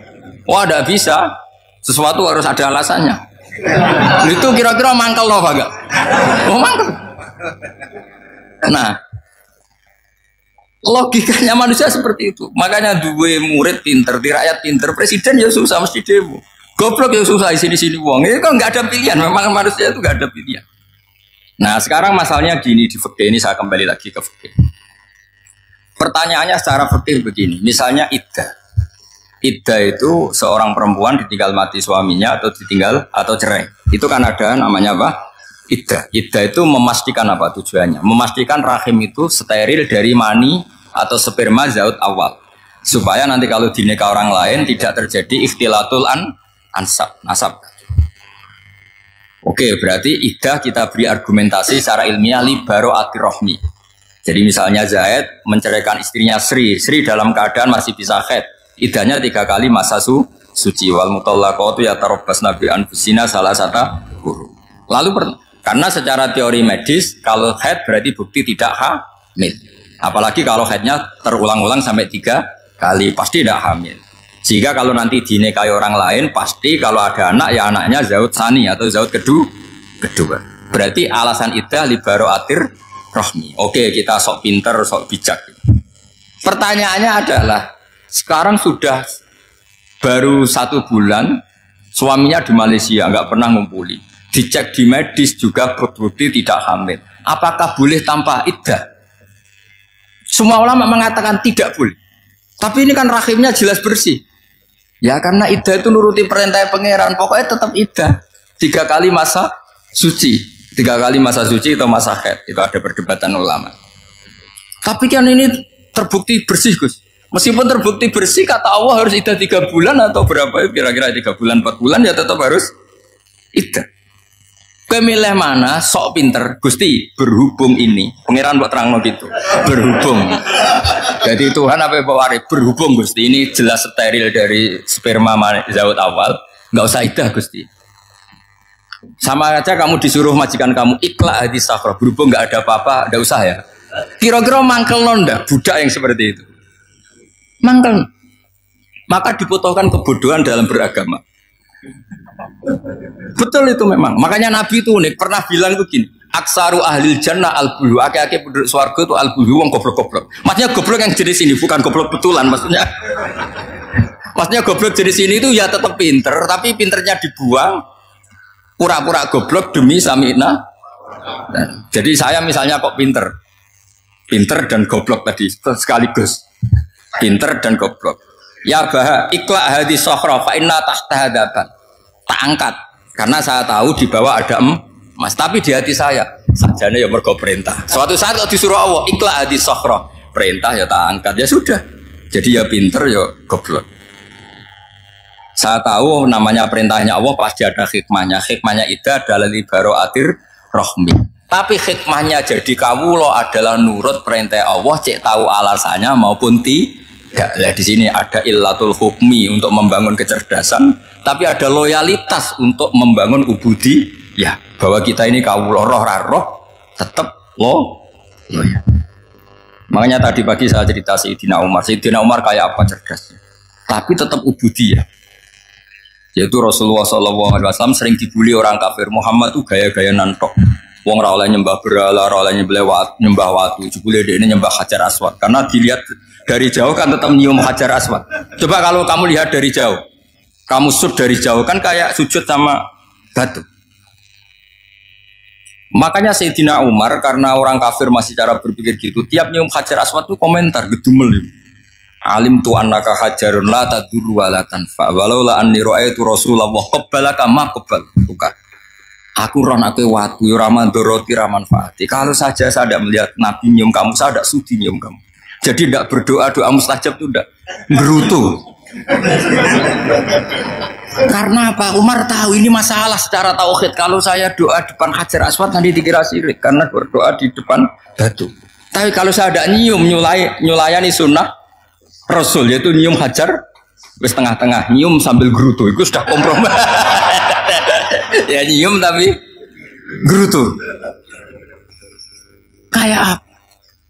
Wah gak bisa, sesuatu harus ada alasannya. Itu kira-kira mangkel loh agak. Oh mangkel. Nah, logikanya manusia seperti itu. Makanya dua murid pinter, di rakyat pinter, presiden ya susah mesti demo. Goblok yang susah di sini uang. Ini kan nggak ada pilihan. Memang manusia itu nggak ada pilihan. Nah sekarang masalahnya gini di fikih ini saya kembali lagi ke fikih. Pertanyaannya secara fikih begini. Misalnya iddah. Iddah itu seorang perempuan ditinggal mati suaminya atau ditinggal atau cerai. Itu kan ada namanya apa? Iddah. Iddah itu memastikan apa tujuannya? Memastikan rahim itu steril dari mani atau sperma zaut awal. Supaya nanti kalau dinikah orang lain tidak terjadi ikhtilatul nasab. Oke, berarti iddah kita beri argumentasi secara ilmiah li baro'atir rohmi. Jadi misalnya Zaid menceraikan istrinya Sri dalam keadaan masih bisa haid. Iddahnya 3 kali masa suci wal mutallaqatu yatarabbasna bi anfusina salasata quru. Lalu karena secara teori medis kalau haid berarti bukti tidak hamil. Apalagi kalau haidnya terulang-ulang sampai 3 kali pasti tidak hamil. Sehingga kalau nanti dinikahi orang lain pasti kalau ada anak ya anaknya zaud sani atau zaud kedua. Berarti alasan iddah li baro'atir rohmi. Oke, kita sok pinter, sok bijak. Pertanyaannya adalah sekarang sudah baru 1 bulan suaminya di Malaysia nggak pernah ngumpuli. Dicek di medis juga berbukti tidak hamil. Apakah boleh tanpa iddah? Semua ulama mengatakan tidak boleh. Tapi ini kan rahimnya jelas bersih. Ya karena iddah itu nuruti perintah pangeran. Pokoknya tetap iddah. 3 kali masa suci. 3 kali masa suci atau masa haid. Itu ada perdebatan ulama. Tapi kan ini terbukti bersih Gus. Meskipun terbukti bersih kata Allah harus iddah 3 bulan atau berapa? Kira-kira 3 bulan 4 bulan ya tetap harus iddah. Milih mana sok pinter Gusti berhubung ini pangeran buat terang gitu berhubung jadi Tuhan apa pewari berhubung Gusti ini jelas steril dari sperma zaut awal nggak usah iddah Gusti sama aja kamu disuruh majikan kamu ikla hadis sakhra berhubung nggak ada apa-apa nggak usah ya kira-kira mangkel nonda budak yang seperti itu mangkel maka dibutuhkan kebodohan dalam beragama. Betul itu memang. Makanya Nabi itu unik pernah bilang itu gini, aksaru ahlil jannah al-bulu. Aki-aki penduduk swarga itu al-bulu wong goblok-goblok. Maksudnya goblok yang jenis ini bukan goblok betulan maksudnya. Maksudnya goblok jenis ini itu ya tetap pinter, tapi pinternya dibuang pura-pura goblok demi samina. Nah, jadi saya misalnya kok pinter dan goblok tadi sekaligus. Pinter dan goblok. Ya bah ikla hadis sokhra fa inna tahta hadaban. Tak angkat karena saya tahu di bawah ada emas tapi di hati saya sajane ya mergo perintah suatu saat kalau disuruh Allah ikla hadis sokhra perintah ya tak angkat ya sudah jadi ya pinter ya goblok saya tahu namanya perintahnya Allah pasti ada hikmahnya iddah adalah li baro'atir rohmi Tapi hikmahnya jadi kawula adalah nurut perintah Allah, cek tahu alasannya maupun tidak. Nah, di sini ada illatul hukmi untuk membangun kecerdasan, tapi ada loyalitas untuk membangun ubudi. Ya, bahwa kita ini kawula roh tetap loyal. Makanya tadi pagi saya cerita Sayyidina Umar. Sayyidina Umar kayak apa cerdasnya? Tapi tetap ubudi ya. Yaitu Rasulullah SAW sering dibully orang kafir. Muhammad tuh gaya-gaya nantok. Wong ra oleh nyembah berhala, ra oleh nyembah watu. Jebule ini nyembah Hajar Aswad. Karena dilihat dari jauh kan tetap nyium Hajar Aswad. Coba kalau kamu lihat dari jauh, kamu sujud dari jauh kan kayak sujud sama batu. Makanya Sayyidina Umar karena orang kafir masih cara berpikir gitu, tiap nyium Hajar Aswad itu komentar gedumel. Alim tu annaka hajarun la tadurru wa la tanfa. Walau la anni ra'aitu Rasulullah qabbalaka ma qabbal. Bukan. Aku roh nek watu ora mandoroti ra manfaati. Kalau saja saya tidak melihat Nabi nyium kamu, saya tidak sudi nyium kamu. Jadi tidak berdoa doa mustajab itu tidak gerutu. Karena apa? Umar tahu ini masalah secara tauhid. Kalau saya doa depan Hajar Aswad nanti dikira syirik karena berdoa di depan batu. Tapi kalau saya tidak nyium nyulayani sunnah Rasul yaitu nyium Hajar wis tengah-tengah nyium sambil gerutu itu sudah kompromi. Ya nyium tapi gerutu. Kayak apa?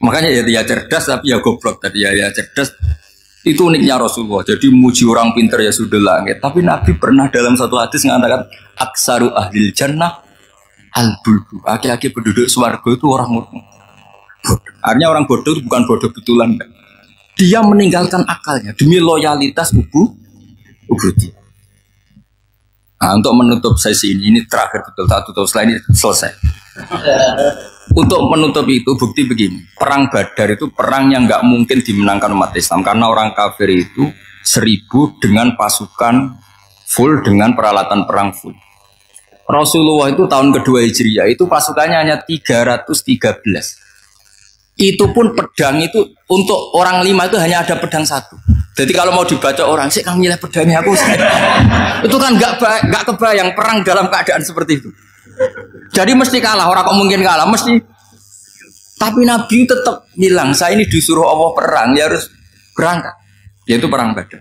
Makanya ya cerdas tapi ya goblok tadi ya cerdas. Itu uniknya Rasulullah. Jadi muji orang pintar ya sudah langit. Tapi Nabi pernah dalam satu hadis mengatakan aksaru ahlil jannah al-bulbu. Aki-aki penduduk swarga itu orang bodoh. Artinya orang bodoh itu bukan bodoh betulan. Dia meninggalkan akalnya demi loyalitas ubudi. Nah, untuk menutup sesi ini terakhir betul satu setelah ini selesai. Untuk menutup itu bukti begini, perang Badar itu perang yang nggak mungkin dimenangkan umat Islam karena orang kafir itu 1000 dengan pasukan full dengan peralatan perang full. Rasulullah itu tahun kedua Hijriah itu pasukannya hanya 313. Itu pun pedang itu untuk orang 5 itu hanya ada pedang 1. Jadi kalau mau dibaca orang sih kan milih pedangnya aku. Itu kan nggak kebayang perang dalam keadaan seperti itu. Jadi mesti kalah, orang kok mungkin kalah mesti. Tapi Nabi tetap bilang, saya ini disuruh Allah perang, ya harus berangkat. Yaitu perang Badar.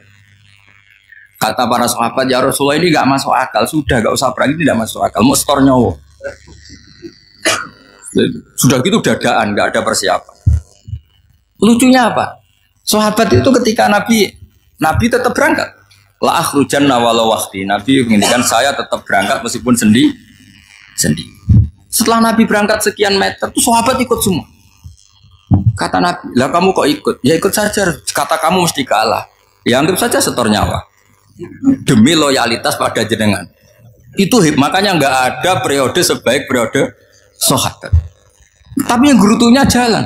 Kata para sahabat, ya Rasulullah ini nggak masuk akal, sudah nggak usah perang ini tidak masuk akal, mau setor nyawa. Sudah gitu dadaan, nggak ada persiapan. Lucunya apa? Sahabat itu ketika Nabi tetap berangkat. La akhrujanna walau waqti. Nabi menginginkan saya tetap berangkat meskipun sendiri. Setelah Nabi berangkat sekian meter, tuh sahabat ikut semua. Kata Nabi, lah kamu kok ikut? Ya ikut saja. Kata kamu mesti kalah. Ya anggap saja setor nyawa. Demi loyalitas pada jenengan. Itu makanya nggak ada periode sebaik periode sahabat. Tapi yang gerutunya jalan.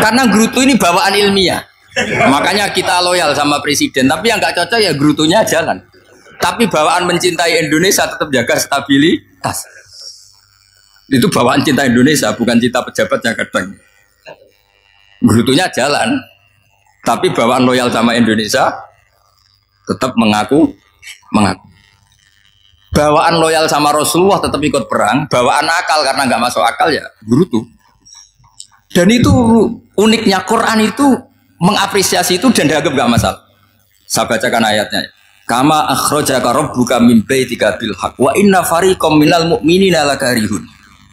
Karena gerutu ini bawaan ilmiah. Makanya kita loyal sama presiden. Tapi yang nggak cocok ya gerutunya jalan. Tapi bawaan mencintai Indonesia tetap jaga stabilitas. Itu bawaan cinta Indonesia, bukan cinta pejabat yang kadang. Gerutunya jalan. Tapi bawaan loyal sama Indonesia tetap mengaku. Bawaan loyal sama Rasulullah tetap ikut perang. Bawaan akal karena nggak masuk akal ya gerutu. Dan itu uniknya Quran itu mengapresiasi itu dan dianggap nggak masalah. Saya bacakan ayatnya. Kama akhrajaka rabbuka min baitika bil haqq wa inna fariqam minal mu'minina lakarihun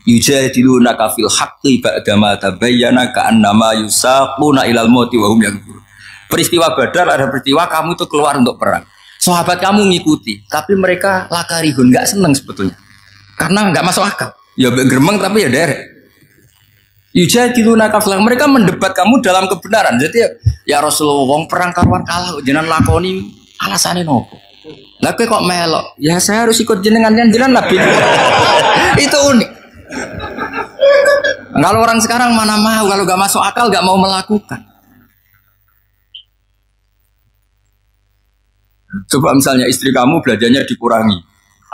yujadilunaka fil haqqi ba'da ma tabayyana ka'annama yusaquna ilal mauti wa hum yanzurun. Peristiwa Badar ada peristiwa kamu itu keluar untuk perang. Sahabat kamu ngikuti, tapi mereka lakarihun nggak seneng sebetulnya. Karena nggak masuk akal. Ya geremeng tapi ya derek. Yujadilunaka fil, mereka mendebat kamu dalam kebenaran. Jadi ya Rasulullah wong perang karuan kalah jenengan lakoni alasannya nopo. Lah kok melok? Ya saya harus ikut jenengan Nabi. Itu unik. Kalau orang sekarang mana mau, kalau gak masuk akal gak mau melakukan. Coba misalnya istri kamu belajarnya dikurangi.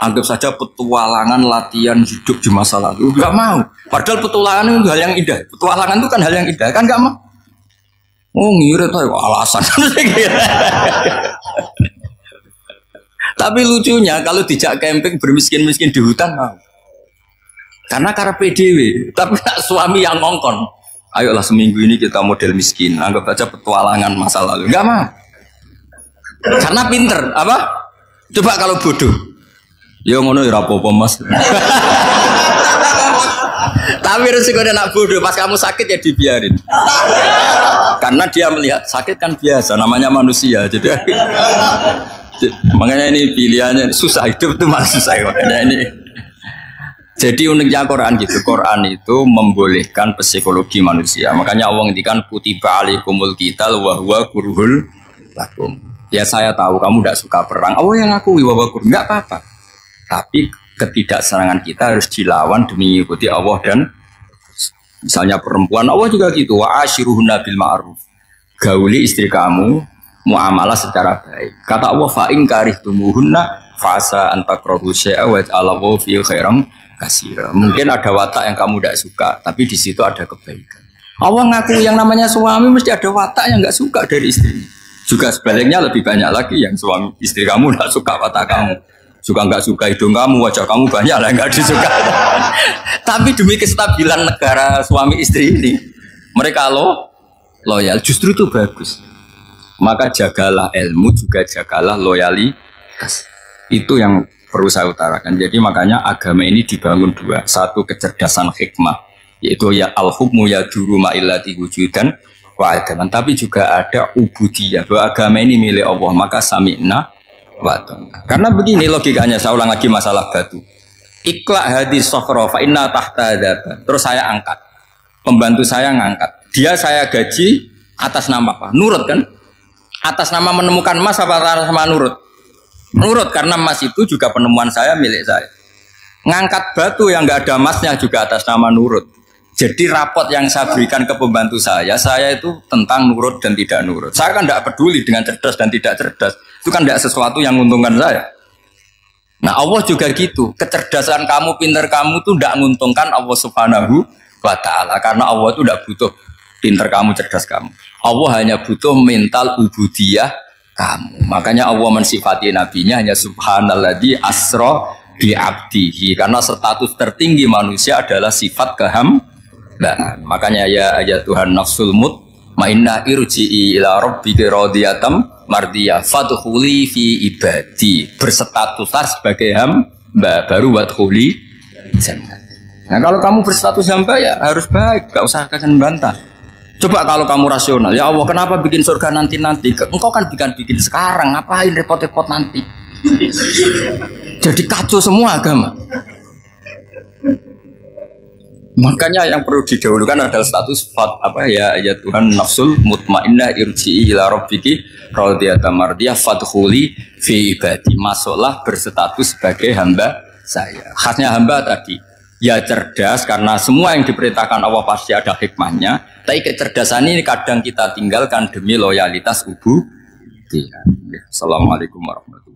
Anggap saja petualangan latihan hidup di masa lalu. Gak mau. Padahal petualangan itu hal yang indah. Petualangan itu kan hal yang indah. Kan gak mau. Oh ngira tuh alasan. Tapi lucunya kalau dijak camping bermiskin-miskin di hutan mau. Karena PDW, tapi tak suami yang ngongkon. Ayolah seminggu ini kita model miskin, anggap aja petualangan masa lalu. Enggak mah. Karena pinter, apa? Coba kalau bodoh. Ya ngono ya apa-apa Mas. Tapi resikonya nak bodoh, pas kamu sakit ya dibiarin. Karena dia melihat sakit kan biasa, namanya manusia. Jadi makanya ini pilihannya susah, hidup itu malah susah. Makanya ini. Jadi uniknya Quran gitu, Quran itu membolehkan psikologi manusia. Makanya Allah ngendikan kutiba alaikumul qital wa huwa kurhul lakum. Ya saya tahu kamu tidak suka perang. Allah yang ngakui wa huwa kurhul, enggak apa-apa. Tapi ketidaksenangan kita harus dilawan demi mengikuti Allah dan misalnya perempuan Allah juga gitu, wa ashiruhunna bil ma'ruf. Gauli istri kamu muamalah secara baik. Kata Allah fa in karihtumuhunna fasa antakrahu syai'a wa ta'alahu fi khairam kasira. Mungkin ada watak yang kamu tidak suka, tapi di situ ada kebaikan. Allah ngaku yang namanya suami mesti ada watak yang nggak suka dari istri. Juga sebaliknya lebih banyak lagi yang suami istri kamu tidak suka watak kamu. Suka nggak suka hidung kamu, wajah kamu banyak lah nggak disuka. Tapi demi kestabilan negara suami istri ini, mereka loyal. Justru itu bagus. Maka jagalah ilmu, juga jagalah loyalitas. Itu yang perlu saya utarakan. Jadi makanya agama ini dibangun dua. Satu kecerdasan hikmah, yaitu ya al-hukmu ya duru ma'illati wujudan wa adaman. Tapi juga ada ubudiyah, bahwa agama ini milik Allah. Maka sami'na wa ta'na. Karena begini logikanya, saya ulang lagi masalah batu. Iqla hadis sokhro fa inna tahta adaba. Terus saya angkat. Pembantu saya ngangkat. Dia saya gaji atas nama apa? Nurut kan? Atas nama menemukan emas apa atas nama nurut? Nurut, karena emas itu juga penemuan saya, milik saya. Ngangkat batu yang nggak ada emasnya juga atas nama nurut. Jadi rapot yang saya berikan ke pembantu saya itu tentang nurut dan tidak nurut. Saya kan tidak peduli dengan cerdas dan tidak cerdas. Itu kan tidak sesuatu yang menguntungkan saya. Nah Allah juga gitu. Kecerdasan kamu, pinter kamu itu tidak menguntungkan Allah Subhanahu wa Ta'ala. Karena Allah itu tidak butuh pinter kamu, cerdas kamu. Allah hanya butuh mental ubudiyah kamu. Makanya Allah mensifati nabinya hanya subhanalladzi asra bi abdihi, karena status tertinggi manusia adalah sifat kehambaan. Makanya ya Tuhan nafsul mutmainnah irji'i ila rabbika radiyatan mardiyah fadkhuli fi ibadi, berstatus sebagai hamba baru wadkhuli jannah. Nah kalau kamu berstatus hamba ya harus baik, gak usah kalian bantah. Coba kalau kamu rasional, ya Allah kenapa bikin surga nanti-nanti? Engkau kan bikin sekarang, ngapain repot-repot nanti? Jadi kacau semua agama. Makanya yang perlu didahulukan adalah status ya Tuhan nafsul mutmainnah irji'i ila rabbiki radiyatan mardiyah fadkhuli fi ibadi. Masuklah berstatus sebagai hamba saya. Khasnya hamba tadi ya cerdas, karena semua yang diperintahkan Allah pasti ada hikmahnya. Tapi kecerdasan ini kadang kita tinggalkan demi loyalitas ubudiyah. Assalamualaikum warahmatullahi wabarakatuh.